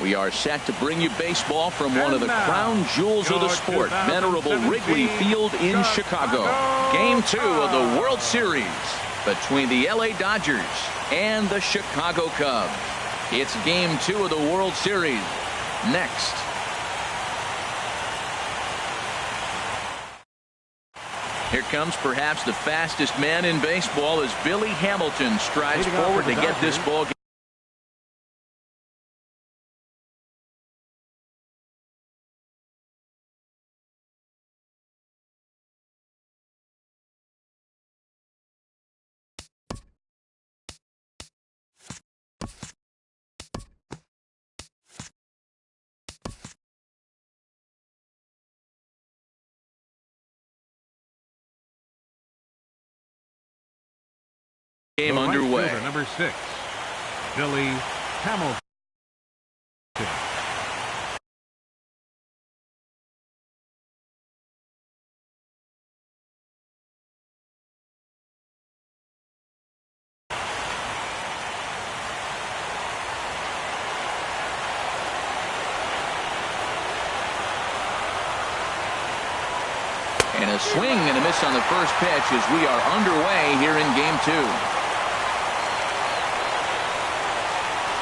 We are set to bring you baseball from one of the crown jewels of the sport, venerable Wrigley Field in Chicago. Game 2 of the World Series between the LA Dodgers and the Chicago Cubs. It's Game 2 of the World Series. Next. Here comes perhaps the fastest man in baseball as Billy Hamilton strides forward to get this ball game underway. Number 6, Billy Hamilton. And a swing and a miss on the first pitch as we are underway here in Game 2.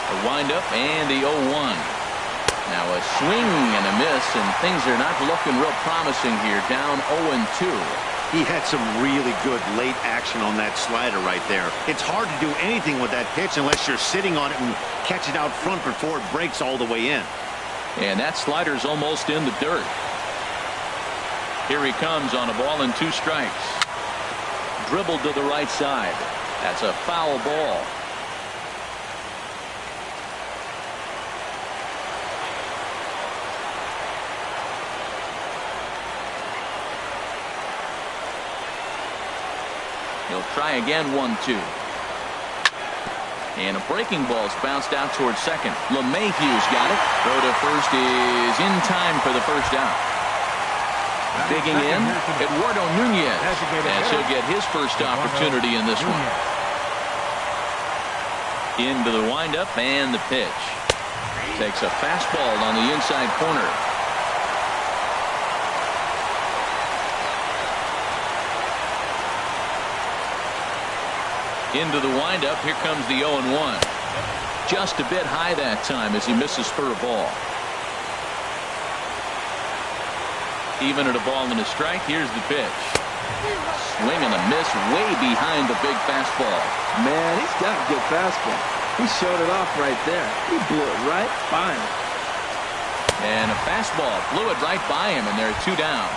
A windup and the 0-1. Now a swing and a miss, and things are not looking real promising here. Down 0-2. He had some really good late action on that slider right there. It's hard to do anything with that pitch unless you're sitting on it and catch it out front before it breaks all the way in. And that slider's almost in the dirt. Here he comes on a ball and 2 strikes. Dribbled to the right side. That's a foul ball. He'll try again, 1-2. And a breaking ball's bounced out towards second. LeMahieu's got it. Throw to first is in time for the first out. Digging in, Eduardo Nunez, as he'll get his first opportunity in this one. Into the windup and the pitch. Takes a fastball on the inside corner. Into the windup. Here comes the 0-1. Just a bit high that time as he misses for a ball. Even at a ball and a strike. Here's the pitch. Swing and a miss way behind the big fastball. Man, he's got a good fastball. He showed it off right there. He blew it right by him. And a fastball blew it right by him, and there are 2 down.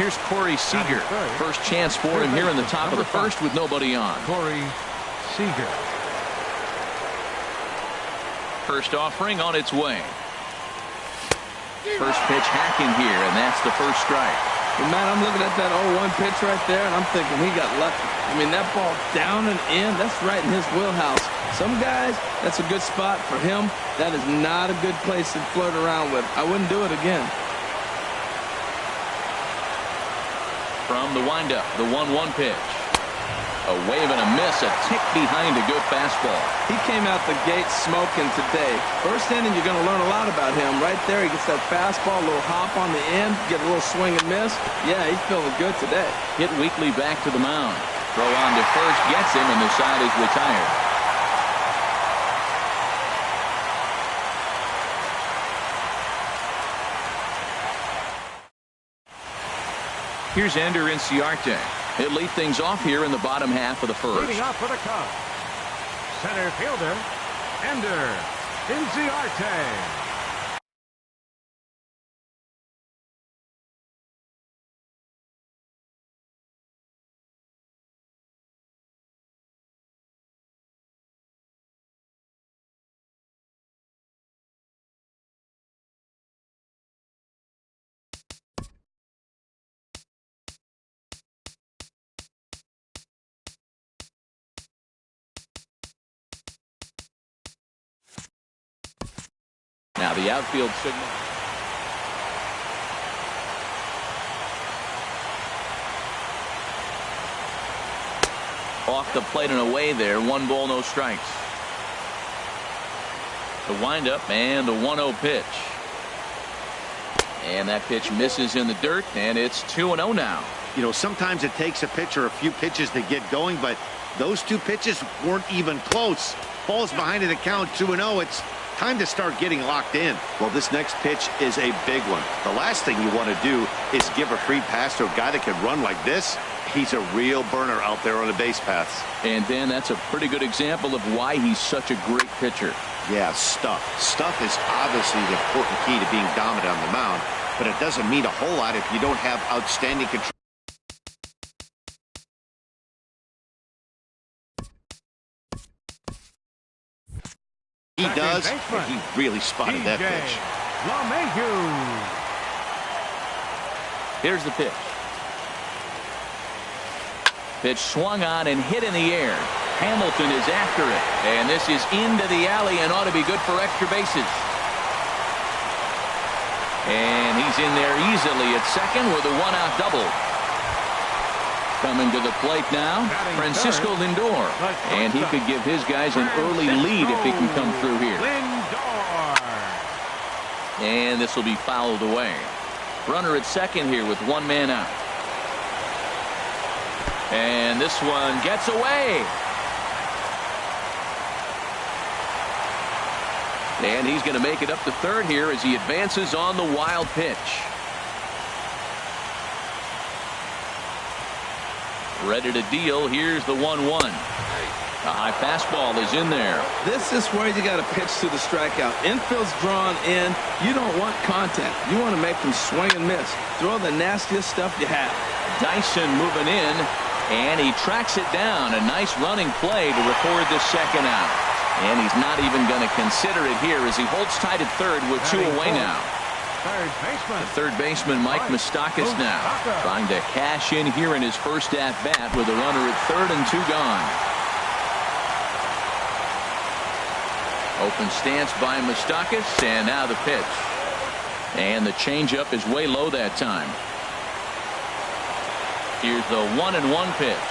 Here's Corey Seager. First chance for him here in the top of the first with nobody on. Corey Seager. First offering on its way. First pitch hacking here, and that's the first strike. Well, Matt, I'm looking at that 0-1 pitch right there, and I'm thinking he got lucky. I mean, that ball down and in, that's right in his wheelhouse. Some guys, that's a good spot. For him, that is not a good place to flirt around with. I wouldn't do it again. From the windup, the 1-1 pitch. A wave and a miss, a tick behind a good fastball. He came out the gate smoking today. First inning, you're going to learn a lot about him. Right there, he gets that fastball, a little hop on the end, get a little swing and miss. Yeah, he's feeling good today. Hit weakly back to the mound. Throw on to first, gets him, and the side is retired. Here's Ender Inciarte. He'll lead things off here in the bottom half of the first. Leading off for the Cubs, center fielder, Ender Inciarte. Now the outfield signal. Off the plate and away there. 1 ball, no strikes. The windup and the 1-0 pitch. And that pitch misses in the dirt, and it's 2-0 now. You know, sometimes it takes a pitcher a few pitches to get going, but those two pitches weren't even close. Falls behind in the count, 2-0. It's time to start getting locked in. Well, this next pitch is a big one. The last thing you want to do is give a free pass to a guy that can run like this. He's a real burner out there on the base paths. And then that's a pretty good example of why he's such a great pitcher. Yeah, stuff. Stuff is obviously the important key to being dominant on the mound, but it doesn't mean a whole lot if you don't have outstanding control. He does, and he really spotted that pitch. Here's the pitch. Pitch swung on and hit in the air. Hamilton is after it, and this is into the alley and ought to be good for extra bases. And he's in there easily at second with a one-out double. Coming to the plate now, Francisco Lindor. And he could give his guys an early lead if he can come through here. And this will be fouled away. Runner at second here with one man out. And this one gets away. And he's going to make it up to third here as he advances on the wild pitch. Ready to deal. Here's the 1-1. A high fastball is in there. This is where you got to pitch to the strikeout. Infield's drawn in. You don't want contact. You want to make them swing and miss. Throw the nastiest stuff you have. Dyson moving in, and he tracks it down. A nice running play to record the second out. And he's not even going to consider it here as he holds tight at third with two away now. The third baseman, Mike Moustakas, now trying to cash in here in his first at-bat with a runner at third and two gone. Open stance by Moustakas, and now the pitch. And the changeup is way low that time. Here's the 1-1 pitch.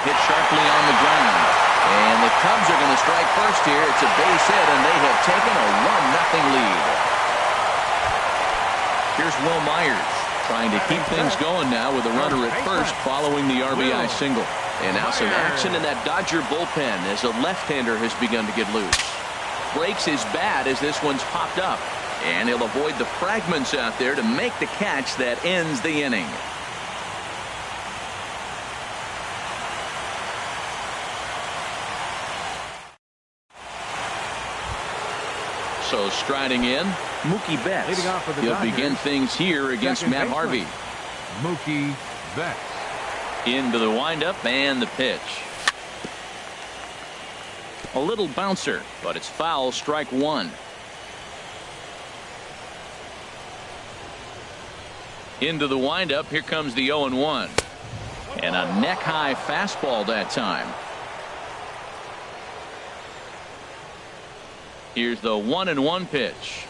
Hit sharply on the ground. And the Cubs are going to strike first here. It's a base hit, and they have taken a 1-0 lead. Here's Will Myers trying to keep things going now with a runner at first following the RBI single. And now some action in that Dodger bullpen as a left-hander has begun to get loose. Breaks his bat as this one's popped up. And he'll avoid the fragments out there to make the catch that ends the inning. So striding in, Mookie Betts. He'll begin things here against Matt Harvey. Mookie Betts. Into the windup and the pitch. A little bouncer, but it's foul, strike one. Into the windup, here comes the 0-1. And a neck-high fastball that time. Here's the 1-1 pitch.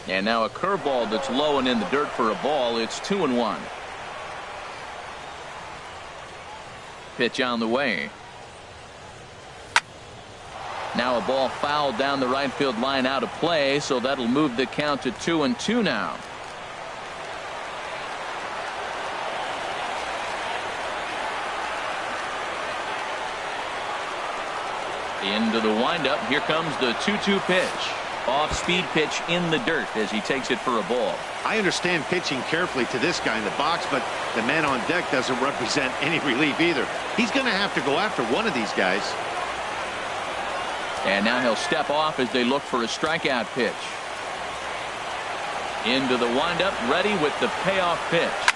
And now a curveball that's low and in the dirt for a ball. It's 2-1. Pitch on the way. Now a ball fouled down the right field line out of play, so that'll move the count to 2-2 now. Into the windup. Here comes the 2-2 pitch. Off-speed pitch in the dirt as he takes it for a ball. I understand pitching carefully to this guy in the box, but the man on deck doesn't represent any relief either. He's going to have to go after one of these guys. And now he'll step off as they look for a strikeout pitch. Into the windup, ready with the payoff pitch.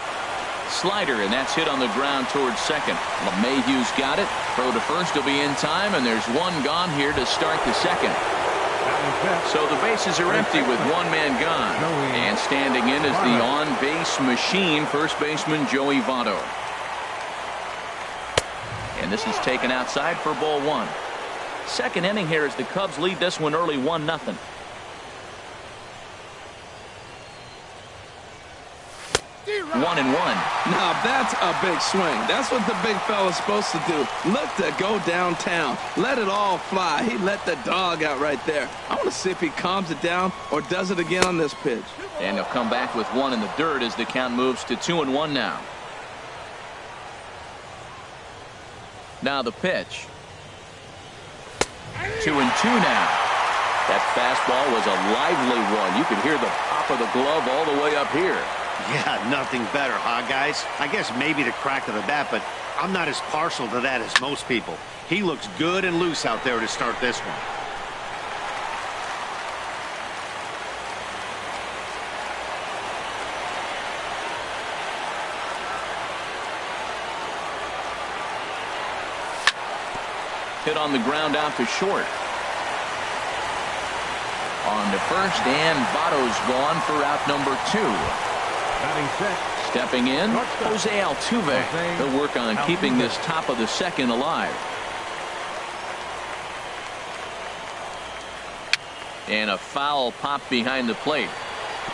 Slider, and that's hit on the ground towards second. LeMahieu's got it. Throw to first will be in time, and there's one gone here to start the second. So the bases are empty with one man gone. And standing in is the on-base machine, first baseman Joey Votto. And this is taken outside for ball one. Second inning here as the Cubs lead this one early 1-0. One and one. Now that's a big swing. That's what the big fella's supposed to do. Look to go downtown. Let it all fly. He let the dog out right there. I want to see if he calms it down or does it again on this pitch. And he'll come back with one in the dirt as the count moves to 2-1 now. Now the pitch. 2-2 now. That fastball was a lively one. You could hear the pop of the glove all the way up here. Yeah, nothing better, huh, guys? I guess maybe the crack of the bat, but I'm not as partial to that as most people. He looks good and loose out there to start this one. Hit on the ground out to short. On to first, and Votto's gone for out number 2. Batting set. Stepping in, Jose Altuve. He'll work on keeping this top of the second alive. And a foul pop behind the plate.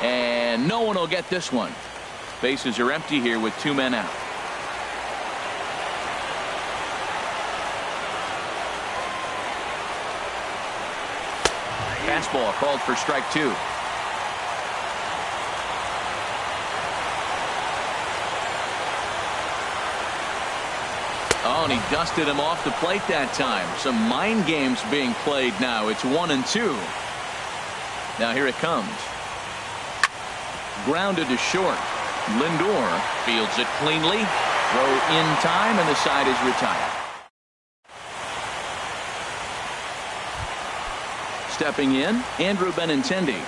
And no one will get this one. Bases are empty here with 2 men out. Fastball called for strike 2. Oh, and he dusted him off the plate that time. Some mind games being played now. It's 1-2. Now here it comes. Grounded to short. Lindor fields it cleanly. Throw in time, and the side is retired. Stepping in, Andrew Benintendi.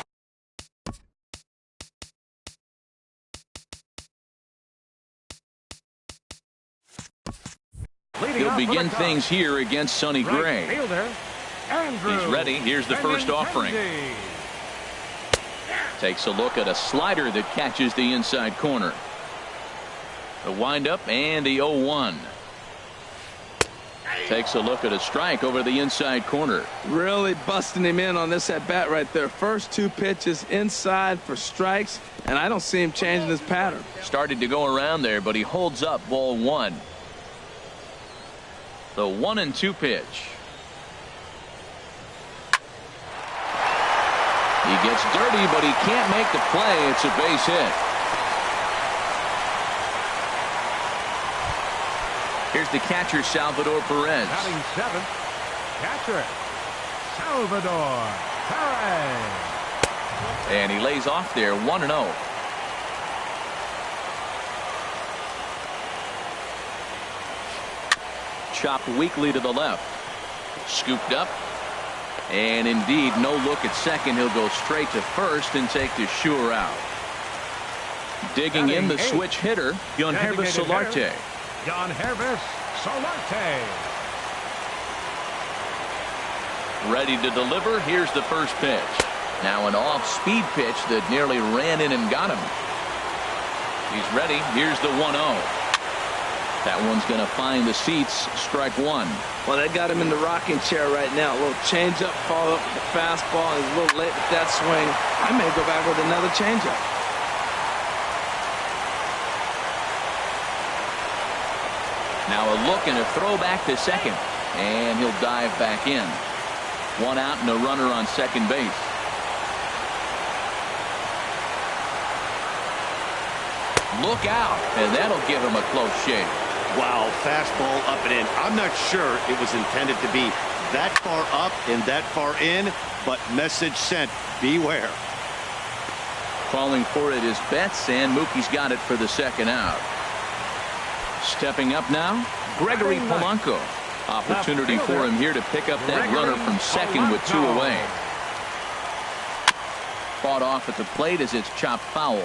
He'll begin things here against Sonny Gray. He's ready. Here's the first offering. Takes a look at a slider that catches the inside corner. The windup and the 0-1. Takes a look at a strike over the inside corner. Really busting him in on this at bat right there. First 2 pitches inside for strikes, and I don't see him changing his pattern. Started to go around there, but he holds up ball 1. The 1-2 pitch. He gets dirty, but he can't make the play. It's a base hit. Here's the catcher, Salvador Perez. Batting 7th, catcher, Salvador Perez. And he lays off there, 1-0. Chopped weakly to the left. Scooped up. And indeed, no look at second. He'll go straight to first and take the sure out. Digging in the switch hitter, Yangervis Solarte. Yangervis Solarte. Ready to deliver. Here's the first pitch. Now an off-speed pitch that nearly ran in and got him. He's ready. Here's the 1-0. That one's going to find the seats. Strike 1. Well, they got him in the rocking chair right now. A little changeup, follow up with the fastball. He's a little late with that swing. I may go back with another changeup. Now a look and a throw back to second. And he'll dive back in. 1 out and a runner on second base. Look out, and that'll give him a close shave. Wow, fastball up and in. I'm not sure it was intended to be that far up and that far in, but message sent, beware. Calling for it is Betts, and Mookie's got it for the second out. Stepping up now, Gregory Polanco. Opportunity for him here to pick up that runner from second with 2 away. Fought off at the plate as it's chopped foul.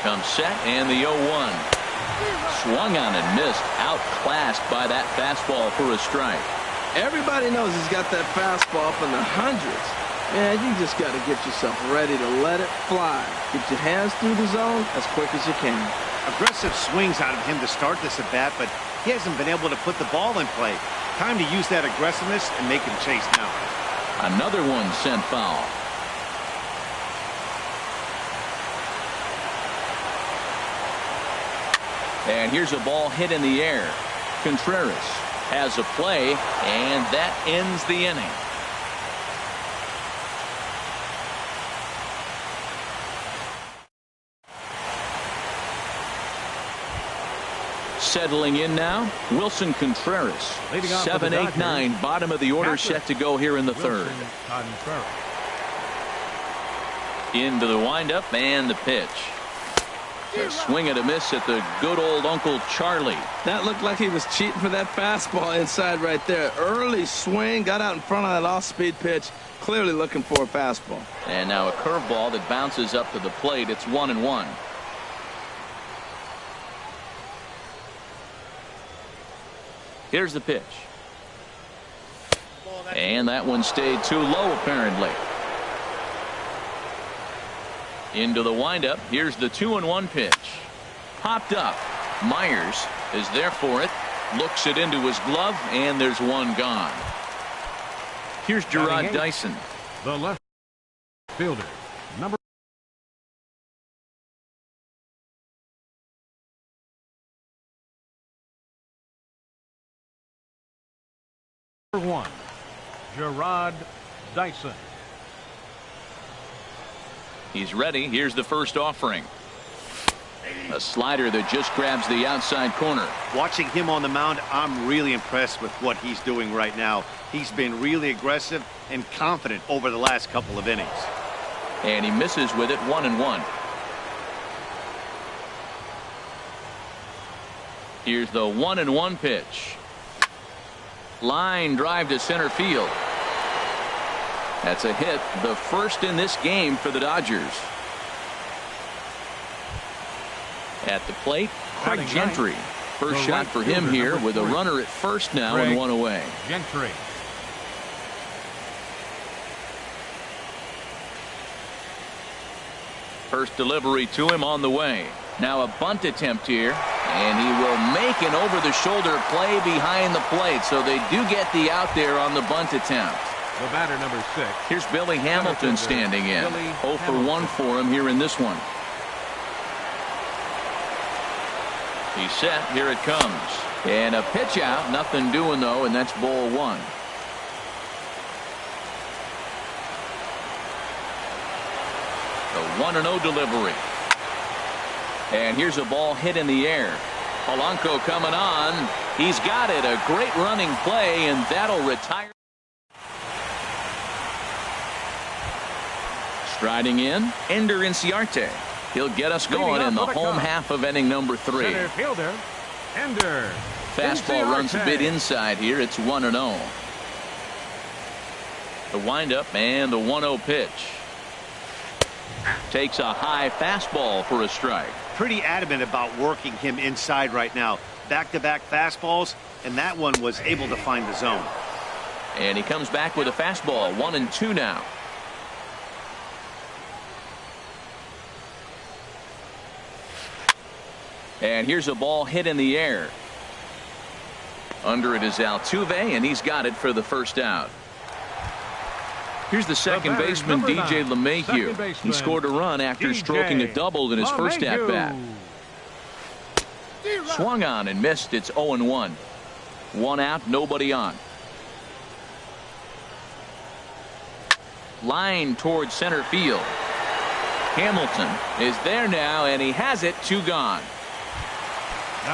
Comes set, and the 0-1. Swung on and missed. Outclassed by that fastball for a strike. Everybody knows he's got that fastball up in the hundreds. Man, you just got to get yourself ready to let it fly. Get your hands through the zone as quick as you can. Aggressive swings out of him to start this at bat, but he hasn't been able to put the ball in play. Time to use that aggressiveness and make him chase now. Another one sent foul. And here's a ball hit in the air. Contreras has a play, and that ends the inning. Settling in now, Wilson Contreras. 7, 8, 9, bottom of the order, set to go here in the third. Into the windup and the pitch. A swing and a miss at the good old Uncle Charlie. That looked like he was cheating for that fastball inside right there. Early swing, got out in front of that off-speed pitch, clearly looking for a fastball. And now a curveball that bounces up to the plate. It's 1-1. Here's the pitch. And that one stayed too low, apparently. Into the windup. Here's the 2-1 pitch. Popped up. Myers is there for it. Looks it into his glove, and there's one gone. Here's Gerard Dyson. The left fielder, number 1, Gerard Dyson. He's ready. Here's the first offering. A slider that just grabs the outside corner. Watching him on the mound, I'm really impressed with what he's doing right now. He's been really aggressive and confident over the last couple of innings. And he misses with it. 1-1. Here's the 1-1 pitch. Line drive to center field. That's a hit, the first in this game for the Dodgers. At the plate, Craig Gentry. First shot for him here with a runner at first now and one away. Gentry. First delivery to him on the way. Now a bunt attempt here, and he will make an over-the-shoulder play behind the plate, so they do get the out there on the bunt attempt. The batter, number 6. Here's Billy Hamilton standing in. 0 for 1 for him here in this one. He's set. Here it comes. And a pitch out. Nothing doing, though, and that's ball 1. The 1-0 delivery. And here's a ball hit in the air. Polanco coming on. He's got it. A great running play, and that'll retire. Striding in, Ender Inciarte. He'll get us going in the home half of inning number 3. Center fielder, Ender. Fastball runs a bit inside here. It's 1-0. The windup and the 1-0 pitch. Takes a high fastball for a strike. Pretty adamant about working him inside right now. Back-to-back fastballs, and that one was able to find the zone. And he comes back with a fastball. 1-2 now. And here's a ball hit in the air. Under it is Altuve, and he's got it for the first out. Here's the second baseman, DJ LeMahieu. He scored a run after stroking a double in his first at-bat. Swung on and missed. It's 0-1. 1 out, nobody on. Line towards center field. Hamilton is there now, and he has it. 2 gone.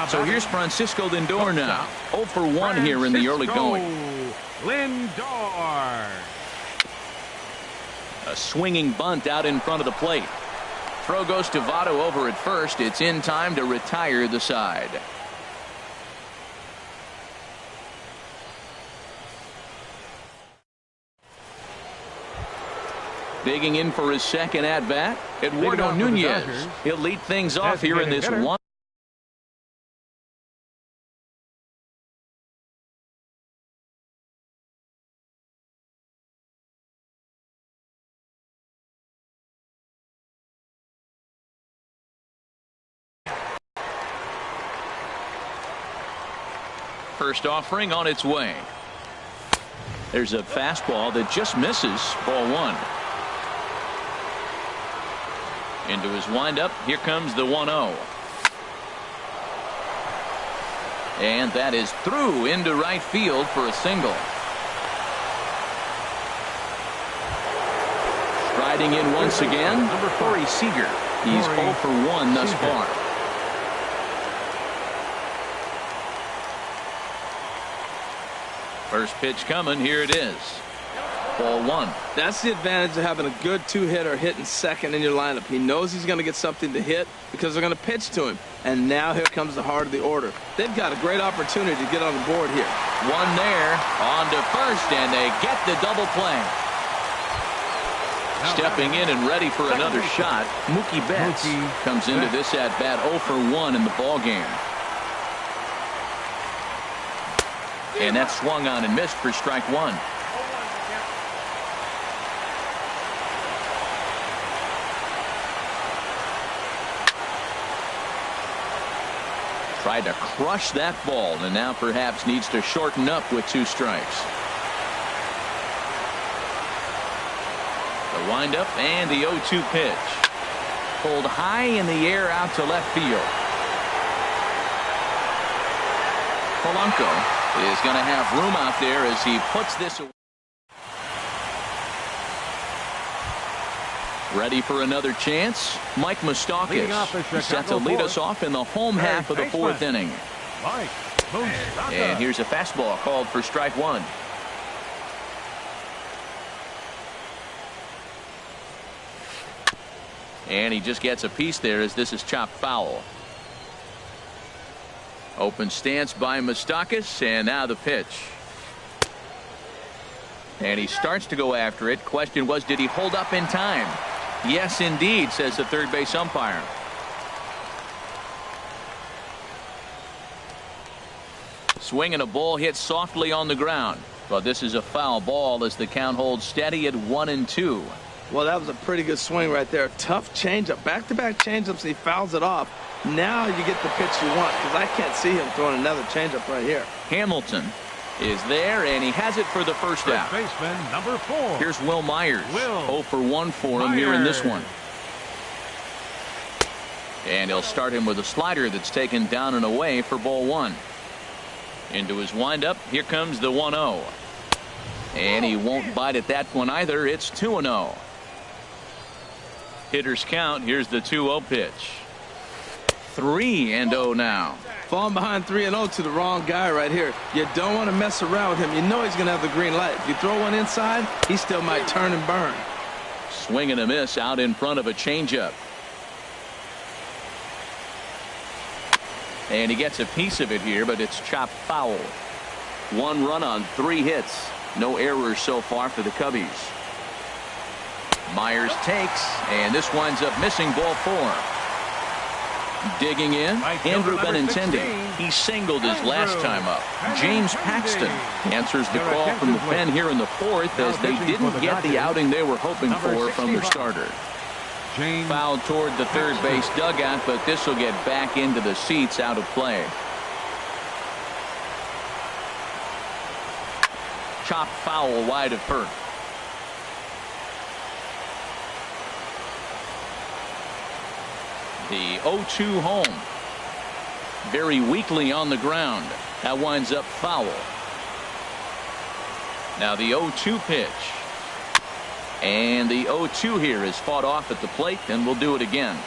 So here's Francisco Lindor now. 0 for 1 here in the early going. Lindor. A swinging bunt out in front of the plate. Throw goes to Votto over at first. It's in time to retire the side. Digging in for his second at-bat, Eduardo Nunez. He'll lead things off here in this one. First offering on its way. There's a fastball that just misses. Ball 1. Into his windup. Here comes the 1-0. And that is through into right field for a single. Striding in once again, Corey Seager. He's 0 for 1 thus far. First pitch coming. Here it is. Ball 1. That's the advantage of having a good two-hitter hitting second in your lineup. He knows he's going to get something to hit because they're going to pitch to him. And now here comes the heart of the order. They've got a great opportunity to get on the board here. One there, on to first, and they get the double play. Stepping in and ready for another shot, Mookie Betts comes into this at-bat 0 for 1 in the ballgame. And that swung on and missed for strike 1. Tried to crush that ball, and now perhaps needs to shorten up with 2 strikes. The windup and the 0-2 pitch. Pulled high in the air out to left field. Polanco is going to have room out there as he puts this away. Ready for another chance. Mike Moustakas set to lead us off in the home half of the 4th inning. And here's a fastball called for strike 1. And he just gets a piece there as this is chopped foul. Open stance by Moustakas, and now the pitch. And he starts to go after it. Question was, did he hold up in time? Yes, indeed, says the third base umpire. Swinging a ball hit softly on the ground. But this is a foul ball as the count holds steady at 1-2. Well, that was a pretty good swing right there. Tough changeup. Back-to-back changeups, he fouls it off. Now you get the pitch you want, because I can't see him throwing another changeup right here. Hamilton is there, and he has it for the first out. Baseman number 4. Here's Will Myers. 0 for 1 for him here in this one. And he'll start him with a slider that's taken down and away for ball 1. Into his windup. Here comes the 1-0. And he won't bite at that one either. It's 2-0. Hitters count. Here's the 2-0 pitch. 3-0 now. Falling behind 3-0 to the wrong guy right here. You don't want to mess around with him. You know he's going to have the green light. If you throw one inside, he still might turn and burn. Swing and a miss out in front of a changeup. And he gets a piece of it here, but it's chopped foul. 1 run on 3 hits. No errors so far for the Cubbies. Myers takes, and this winds up missing ball 4. Digging in, Andrew Benintendi. He singled his last time up. James Paxton answers the call from the pen here in the 4th as they didn't get the outing they were hoping for from their starter. Fouled toward the third base dugout, but this will get back into the seats out of play. Chopped foul wide of first. The 0-2 home. Very weakly on the ground. That winds up foul. Now the 0-2 pitch. And the 0-2 here is fought off at the plate, and we'll do it again.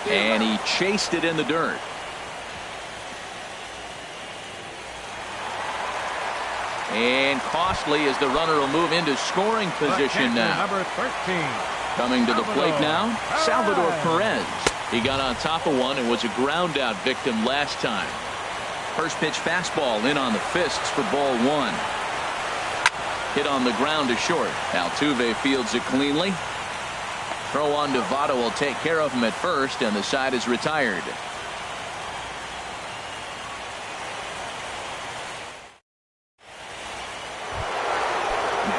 And he chased it in the dirt. And costly as the runner will move into scoring position now. Number 13. Coming to the plate now, Salvador Perez. He got on top of one and was a ground out victim last time. First pitch fastball in on the fists for ball 1. Hit on the ground to short. Altuve fields it cleanly. Throw on to Votto will take care of him at first, and the side is retired.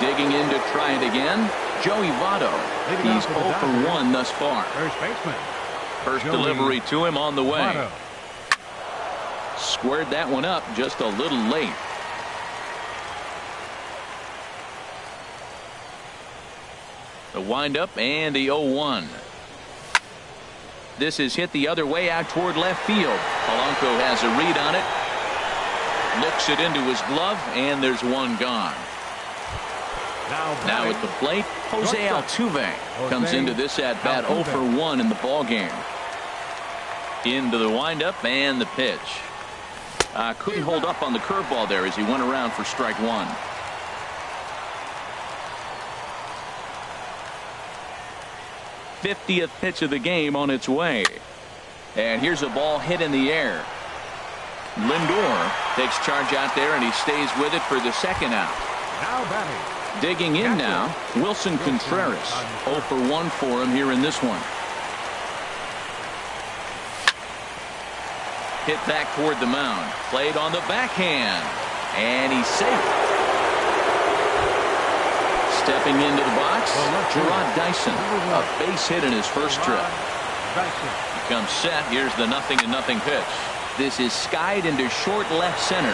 Digging in to try it again, Joey Votto. He's 0 for 1 thus far. First baseman. First delivery to him on the way. Votto. Squared that one up just a little late. The windup and the 0-1. This is hit the other way out toward left field. Polanco has a read on it. Looks it into his glove, and there's one gone. Now at the plate, Jose Altuve comes into this at bat 0 for 1 in the ball game. Into the windup and the pitch. Couldn't hold up on the curveball there as he went around for strike one. '50th pitch of the game on its way. And here's a ball hit in the air. Lindor takes charge out there, and he stays with it for the second out. Now batting. Digging in now, Wilson Contreras. 0 for 1 for him here in this one. Hit back toward the mound. Played on the backhand. And he's safe. Stepping into the box, Gerard Dyson. A base hit in his first trip. He comes set. Here's the 0-0 pitch. This is skied into short left center.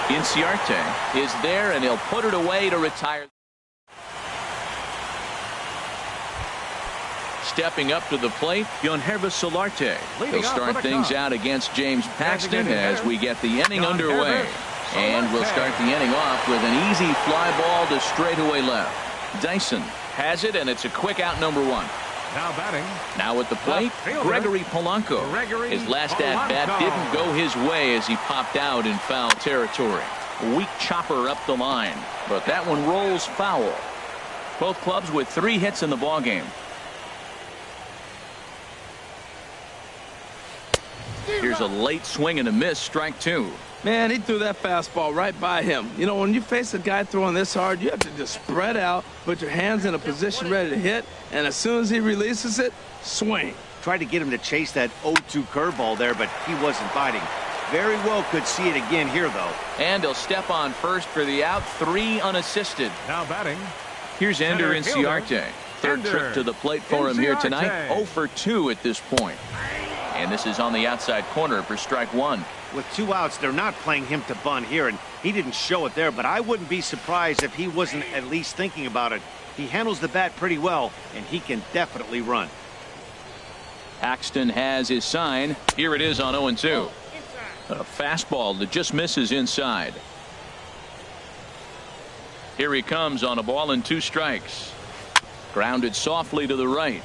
Inciarte is there, and he'll put it away to retire. Stepping up to the plate, Yangervis Solarte. He'll start things out against James Paxton as we get the inning underway. And we'll start the inning off with an easy fly ball to straightaway left. Dyson has it, and it's a quick out, number 1. Now batting. Now at the plate, Gregory Polanco. His last at-bat didn't go his way as he popped out in foul territory. Weak chopper up the line, but that one rolls foul. Both clubs with 3 hits in the ballgame. Here's a late swing and a miss, strike 2. Man, he threw that fastball right by him. You know, when you face a guy throwing this hard, you have to just spread out, put your hands in a position ready to hit, and as soon as he releases it, swing. Tried to get him to chase that 0-2 curveball there, but he wasn't biting. Very well could see it again here, though. And he'll step on first for the out, 3 unassisted. Now batting. Here's Ender Inciarte. Third trip to the plate for him here tonight. 0 for 2 at this point. And this is on the outside corner for strike 1. With 2 outs, they're not playing him to bunt here, and he didn't show it there, but I wouldn't be surprised if he wasn't at least thinking about it. He handles the bat pretty well, and he can definitely run. Paxton has his sign. Here it is on 0-2. A fastball that just misses inside. Here he comes on a ball and 2 strikes. Grounded softly to the right.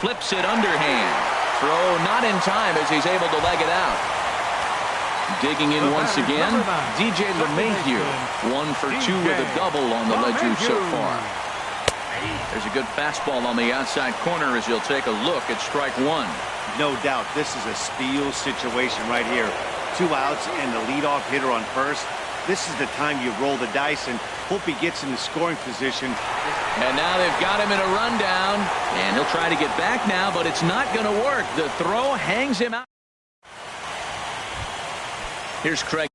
Flips it underhand. Throw not in time as he's able to leg it out. Digging in once again, DJ LeMahieu. 1 for 2 with a double on the ledger so far. There's a good fastball on the outside corner as he'll take a look at strike 1. No doubt this is a steal situation right here. 2 outs and the leadoff hitter on first. This is the time you roll the dice and hope he gets in the scoring position. And now they've got him in a rundown, and he'll try to get back now, but it's not going to work. The throw hangs him out. Here's Craig.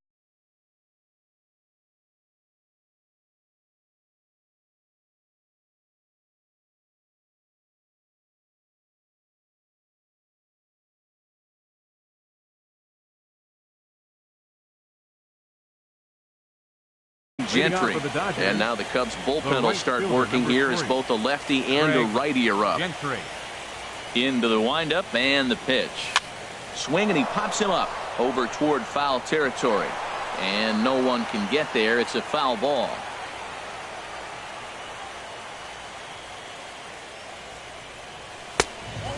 Gentry. And now the Cubs bullpen will start working here as both a lefty and a righty are up. Into the windup and the pitch. Swing, and he pops him up over toward foul territory. And no one can get there. It's a foul ball.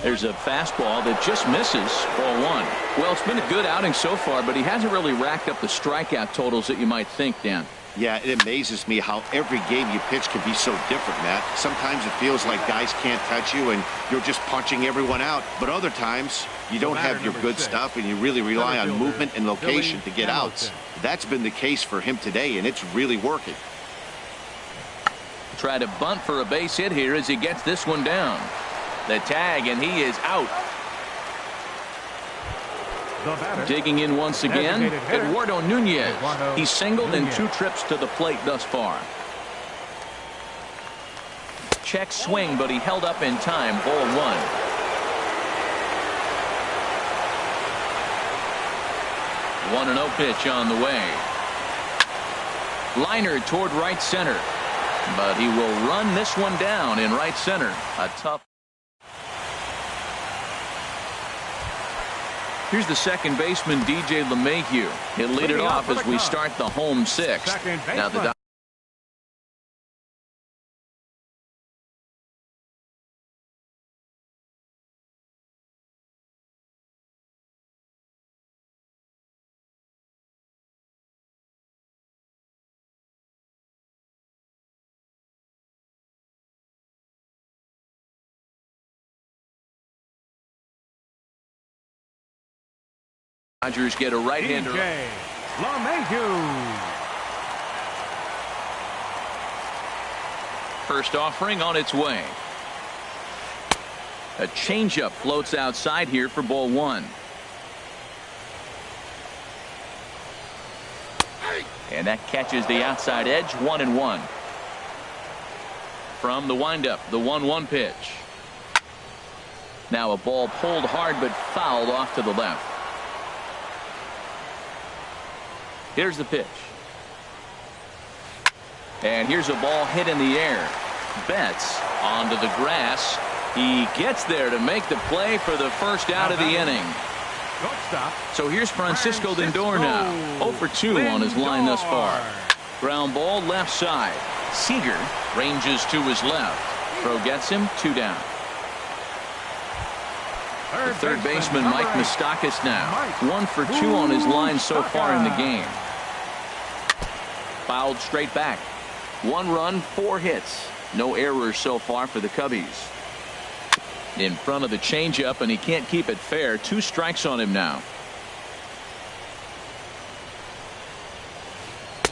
There's a fastball that just misses. Ball 1. Well, it's been a good outing so far, but he hasn't really racked up the strikeout totals that you might think, Dan. Yeah, it amazes me how every game you pitch can be so different, Matt. Sometimes it feels like guys can't touch you and you're just punching everyone out. But other times you don't have your good stuff and you really rely on movement and location to get outs. That's been the case for him today, and it's really working. Try to bunt for a base hit here as he gets this one down. The tag, and he is out. Digging in once again, Eduardo Nunez. He's singled in 2 trips to the plate thus far. Check swing, but he held up in time. Ball 1. One and 0 pitch on the way. Liner toward right center, but he will run this one down in right center. A tough Here's the second baseman, DJ LeMahieu. He'll lead it off as we start the home sixth. Now the Dodgers get a right-hander. DJ LeMahieu. First offering on its way. A changeup floats outside here for ball one. And that catches the outside edge, 1-1. From the windup, the 1-1 pitch. Now a ball pulled hard but fouled off to the left. Here's the pitch. And here's a ball hit in the air. Betts onto the grass. He gets there to make the play for the first out of the inning. So here's Francisco Lindor now. 0 for 2 on his line thus far. Ground ball left side. Seager ranges to his left. Throw gets him, 2 down. The third baseman, Mike Moustakas now. 1 for 2 on his line so far in the game. Fouled straight back. 1 run, 4 hits. No errors so far for the Cubbies. In front of the changeup, and he can't keep it fair. 2 strikes on him now.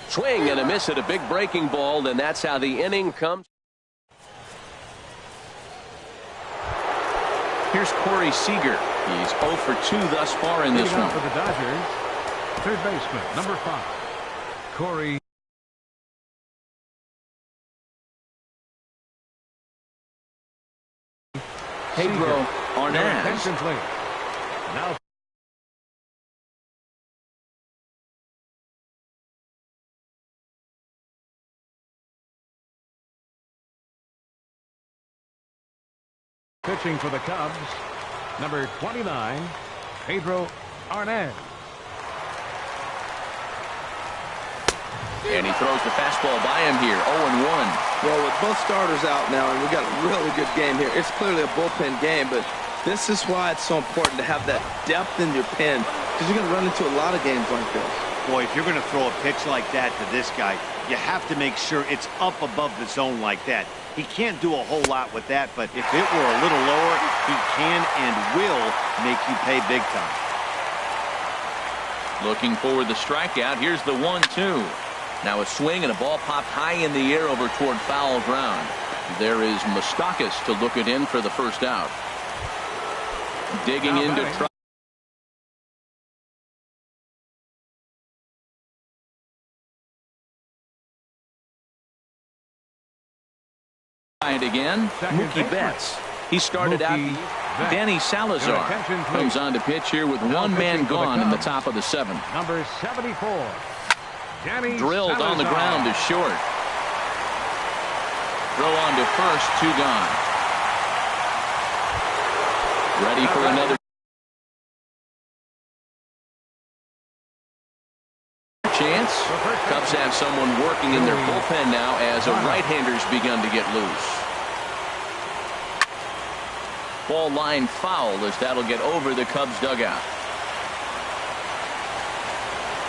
Swing and a miss at a big breaking ball, and that's how the inning comes. Here's Corey Seager. He's 0 for 2 thus far in this one. For the Dodgers, third baseman, number 5, Corey. Pedro Arnaz. Now pitching for the Cubs, number 29, Pedro Arnaz. And he throws the fastball by him here. 0-1. Well, with both starters out now, and we got a really good game here. It's clearly a bullpen game, but this is why it's so important to have that depth in your pen, because you're going to run into a lot of games like this. Boy, if you're going to throw a pitch like that to this guy, you have to make sure it's up above the zone like that. He can't do a whole lot with that, but if it were a little lower, he can and will make you pay big time. Looking for the strikeout. Here's the 1-2. Now a swing and a ball popped high in the air over toward foul ground. There is Moustakas to look it in for the first out. Digging in to try. Again, Mookie Betts. He started out. Danny Salazar comes on to pitch here with 1 man gone in the top of the 7th. Number 74. Danny Drilled Salazar. on the ground to short. Throw on to first, 2 gone. Ready for another chance. Cubs have someone working in their bullpen now as a right-hander's begun to get loose. Ball line foul as that'll get over the Cubs dugout.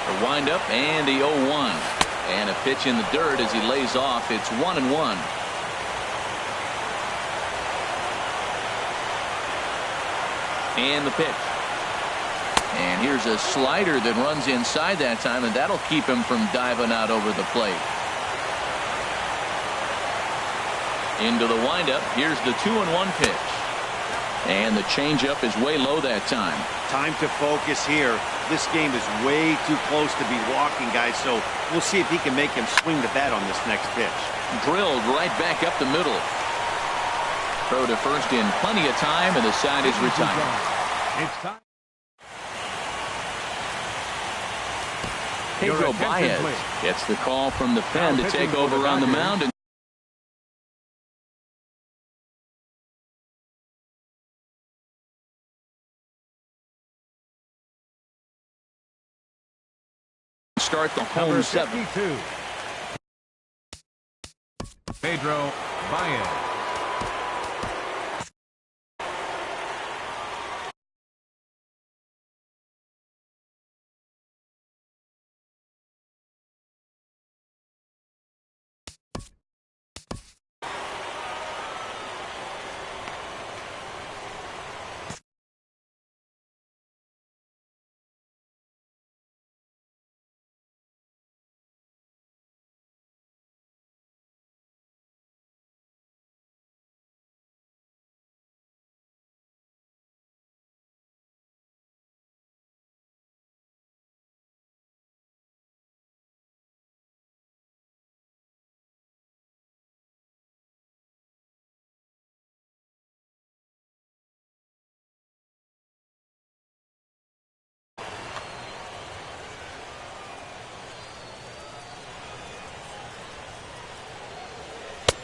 The windup and the 0-1. And a pitch in the dirt as he lays off. It's 1-1. And the pitch. And here's a slider that runs inside that time, and that'll keep him from diving out over the plate. Into the windup. Here's the 2-1 pitch. And the changeup is way low that time. Time to focus here. This game is way too close to be walking, guys, so we'll see if he can make him swing the bat on this next pitch. Drilled right back up the middle. Throw to first in plenty of time, and the side is retired. It's time. Pedro Baez gets the call from the pen to take over on the mound. start the home Number seventh. 52. Pedro Baez.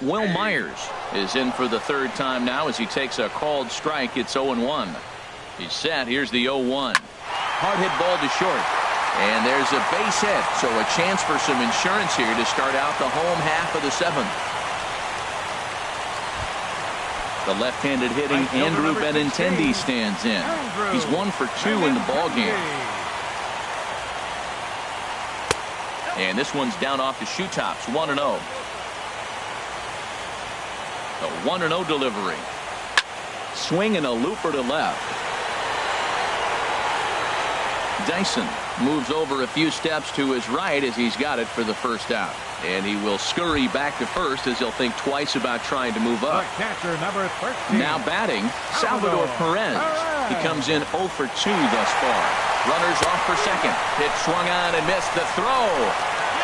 Will Myers is in for the third time now as he takes a called strike. It's 0-1. He's set. Here's the 0-1. Hard hit ball to short. And there's a base hit. So a chance for some insurance here to start out the home half of the seventh. The left-handed hitting Andrew Benintendi stands in. He's 1 for 2 in the ballgame. And this one's down off the shoe tops. 1-0. A 1-0 delivery. Swing and a looper to left. Dyson moves over a few steps to his right as he's got it for the first out. And he will scurry back to first as he'll think twice about trying to move up. Catcher number 13. Now batting, Salvador Perez. He comes in 0 for 2 thus far. Runners off for second. Pitch swung on and missed. The throw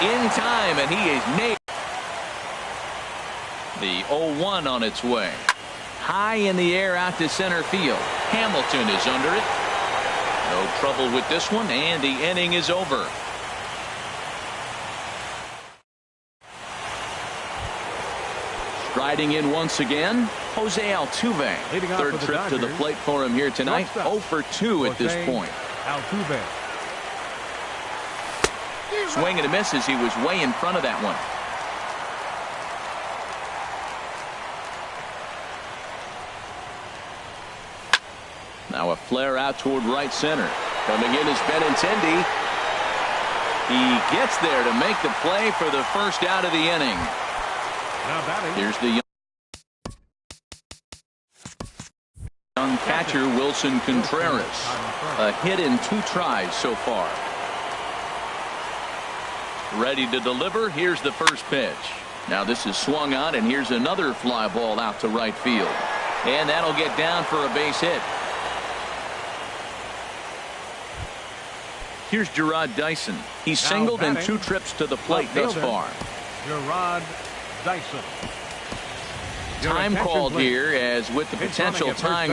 in time, and he is nailed. The 0-1 on its way. High in the air out to center field. Hamilton is under it. No trouble with this one, and the inning is over. Striding in once again, Jose Altuve. Third trip to the plate for him here tonight. 0 for 2 at this point. Altuve. Swing and a miss as he was way in front of that one. Now a flare out toward right center. Coming in is Benintendi. He gets there to make the play for the first out of the inning. Here's the young catcher Wilson Contreras. A hit in 2 tries so far. Ready to deliver. Here's the first pitch. Now this is swung on, and here's another fly ball out to right field. And that'll get down for a base hit. Here's Gerard Dyson. He's singled in 2 trips to the plate thus far. Gerard Dyson. Time called here as with the potential tying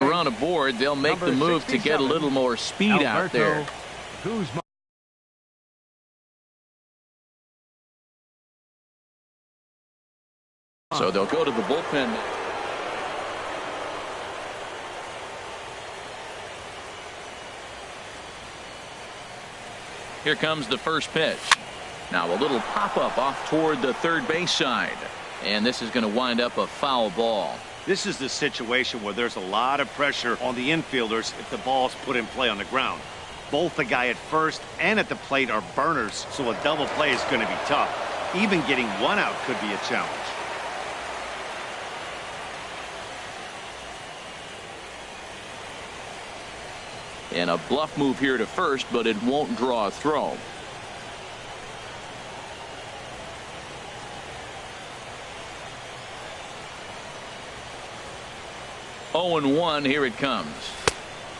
run aboard, they'll make the move to get a little more speed out there. So they'll go to the bullpen. Here comes the first pitch. Now a little pop-up off toward the third base side. And this is going to wind up a foul ball. This is the situation where there's a lot of pressure on the infielders if the ball's put in play on the ground. Both the guy at first and at the plate are burners, so a double play is going to be tough. Even getting one out could be a challenge. And a bluff move here to first, but it won't draw a throw. Oh and 1, here it comes.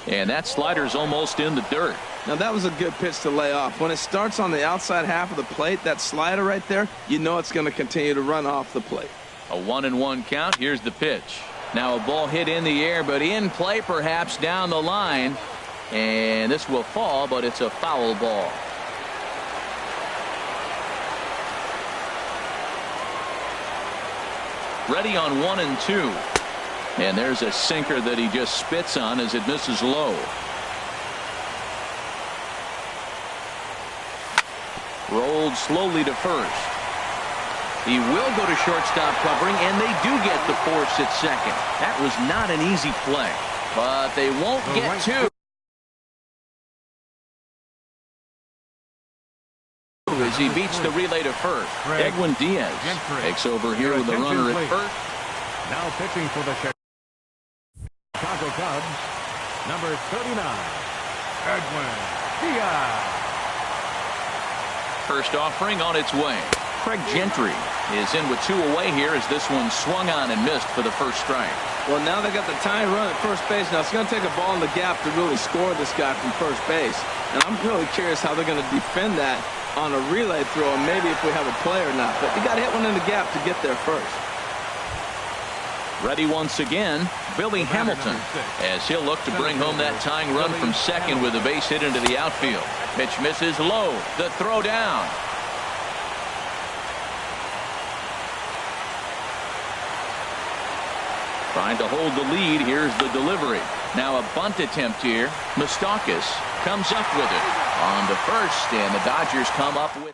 And that slider's almost in the dirt. Now that was a good pitch to lay off. When it starts on the outside half of the plate, that slider right there, you know it's going to continue to run off the plate. A 1-1 count. Here's the pitch. Now a ball hit in the air, but in play perhaps down the line. And this will fall, but it's a foul ball. Ready on 1 and 2. And there's a sinker that he just spits on as it misses low. Rolled slowly to first. He will go to shortstop covering, and they do get the force at second. That was not an easy play, but they won't get two. As he beats the relay to first. Edwin Diaz takes over here with the runner at first. Now pitching for the Chicago Cubs, number 39, Edwin Diaz. First offering on its way. Craig Gentry is in with two away here as this one swung on and missed for the first strike. Well, now they got the tying run at first base. Now it's going to take a ball in the gap to really score this guy from first base. And I'm really curious how they're going to defend that on a relay throw, and maybe if we have a play or not. But you got to hit one in the gap to get there first. Ready once again, Billy Hamilton, as he'll look to bring home that tying run from second with a base hit into the outfield. Pitch misses low. The throw down. Trying to hold the lead. Here's the delivery. Now a bunt attempt here. Moustakas comes up with it on to first, and the Dodgers come up with.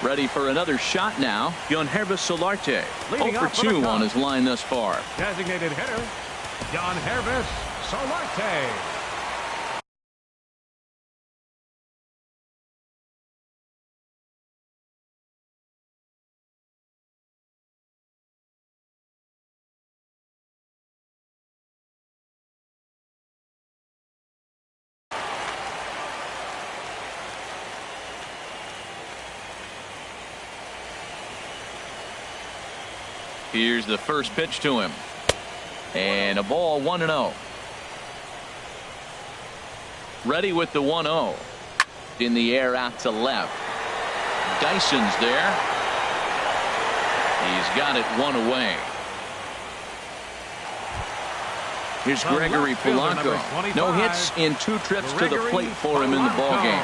Ready for another shot now. Yangervis Solarte, 0 for 2 on his line thus far. Designated hitter, Yangervis Solarte. Here's the first pitch to him. And a ball 1-0. Ready with the 1-0. In the air out to left. Dyson's there. He's got it one away. Here's Gregory Polanco. No hits in 2 trips to the plate for him in the ballgame.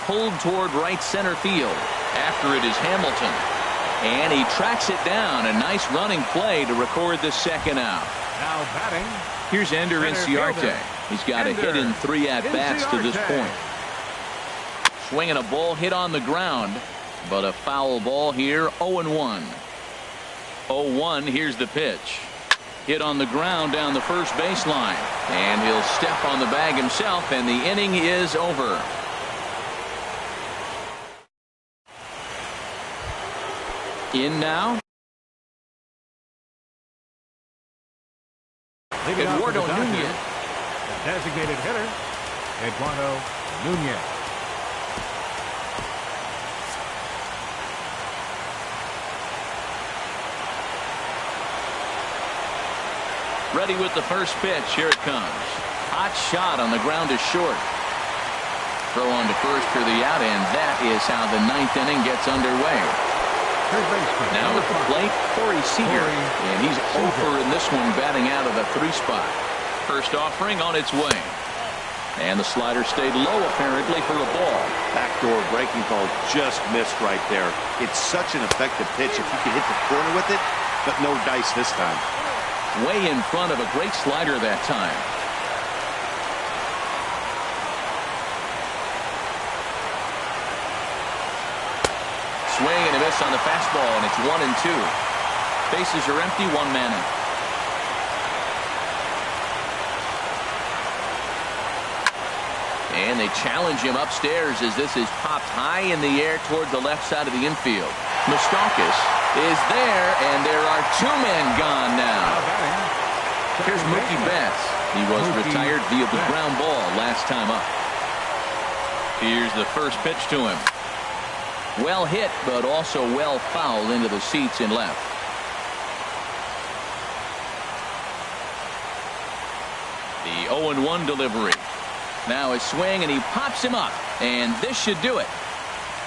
Pulled toward right center field. After it is Hamilton. And he tracks it down. A nice running play to record the second out. Now batting. Here's Ender Inciarte. He's got a hit in 3 at-bats to this point. Swinging a ball hit on the ground, but a foul ball here. 0-1. 0-1. Here's the pitch. Hit on the ground down the first baseline. And he'll step on the bag himself, and the inning is over. In now. Eduardo Nunez. Designated hitter, Eduardo Nunez. Ready with the first pitch. Here it comes. Hot shot on the ground is short. Throw on to first for the out, and that is how the 9th inning gets underway. Now at the plate, Corey Seager, and he's over in this one, batting out of the 3 spot. First offering on its way. And the slider stayed low apparently for a ball. Backdoor breaking ball just missed right there. It's such an effective pitch if you can hit the corner with it, but no dice this time. Way in front of a great slider that time. Swing and a miss on the fastball, and it's 1-2. Bases are empty, 1 man in. And they challenge him upstairs as this is popped high in the air toward the left side of the infield. Moustakas is there, and there are 2 men gone now. Here's Mookie Betts. He was retired via the ground ball last time up. Here's the first pitch to him. Well hit, but also well fouled into the seats in left. The 0-1 delivery. Now a swing, and he pops him up, and this should do it.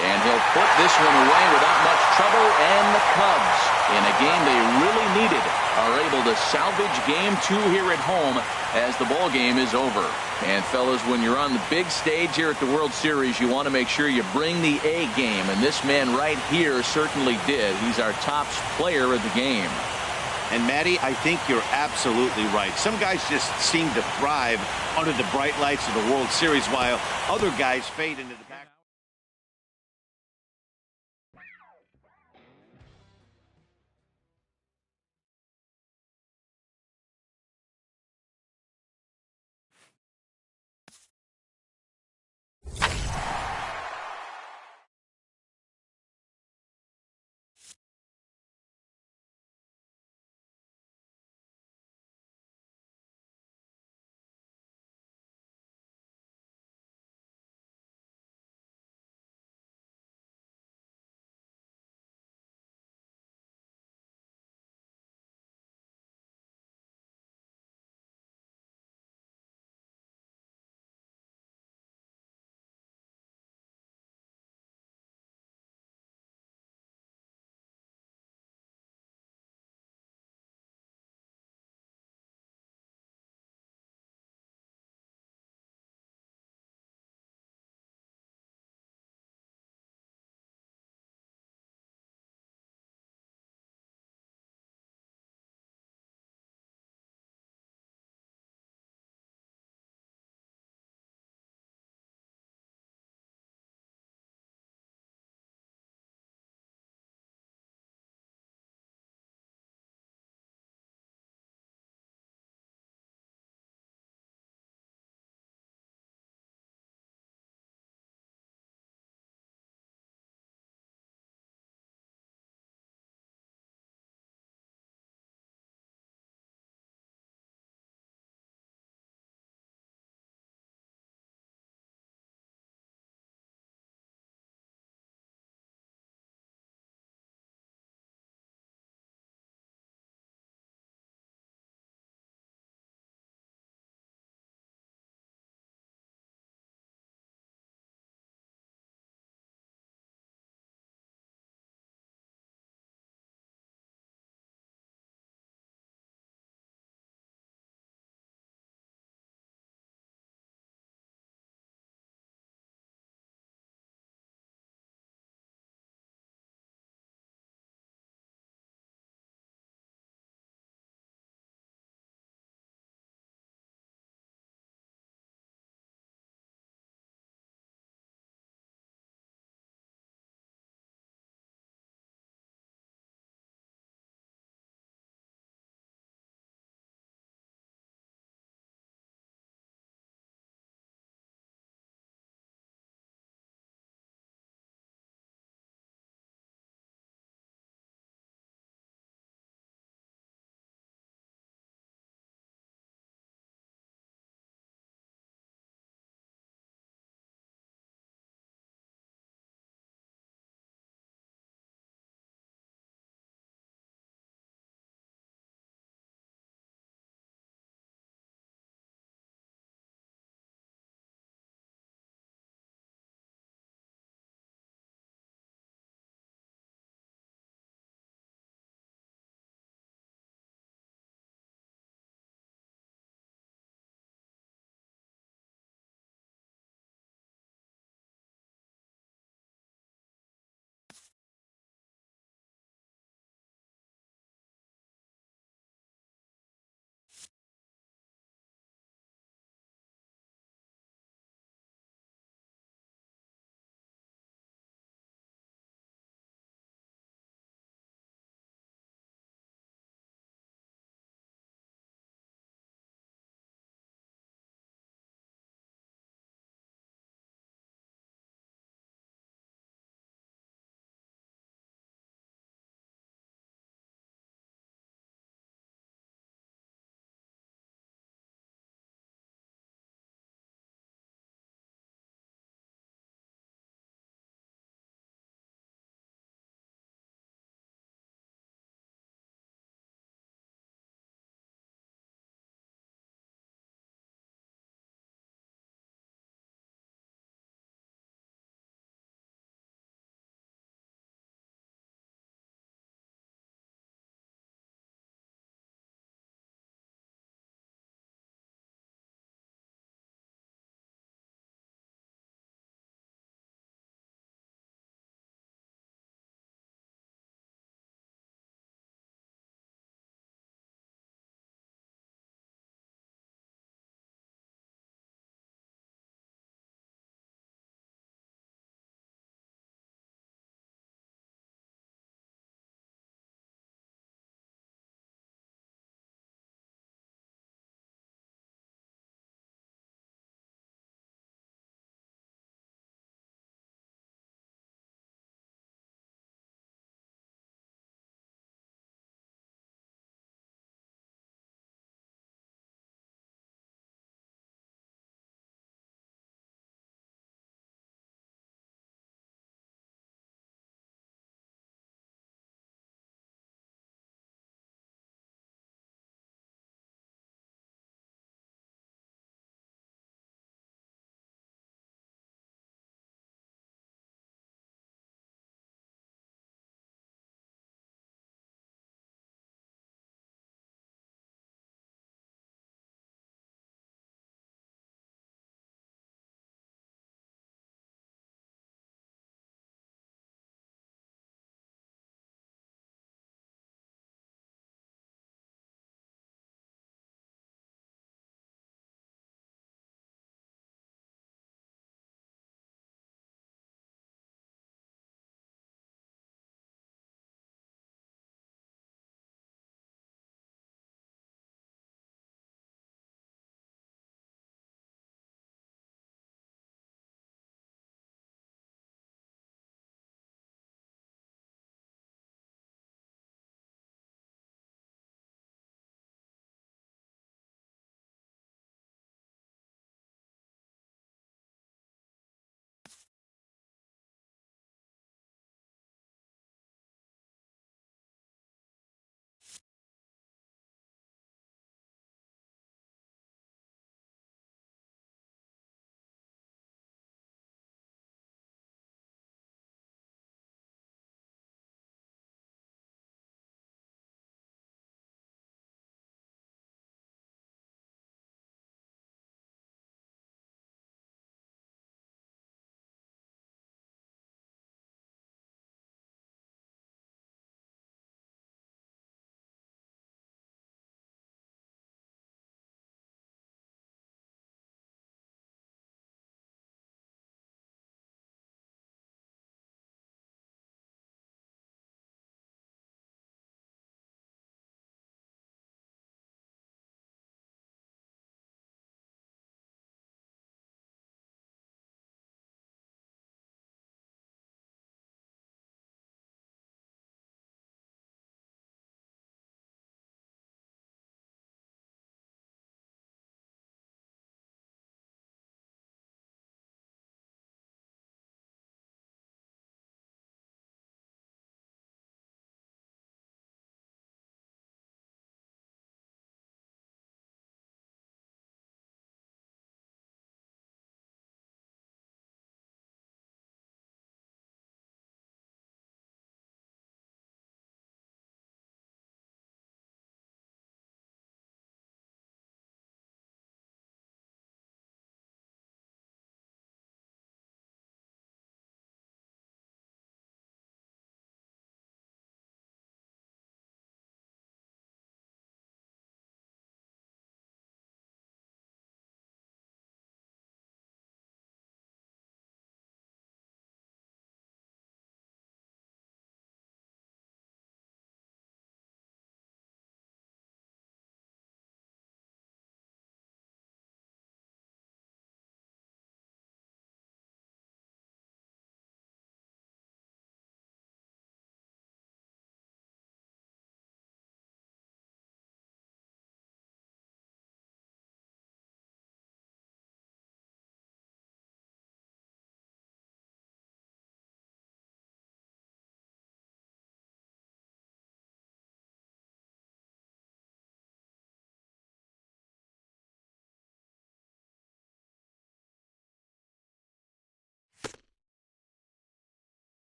And he'll put this one away without much trouble, and the Cubs, in a game they really needed, are able to salvage game 2 here at home as the ball game is over. And fellas, when you're on the big stage here at the World Series, you want to make sure you bring the A game, and this man right here certainly did. He's our top player of the game. And Matty, I think you're absolutely right. Some guys just seem to thrive under the bright lights of the World Series, while other guys fade into the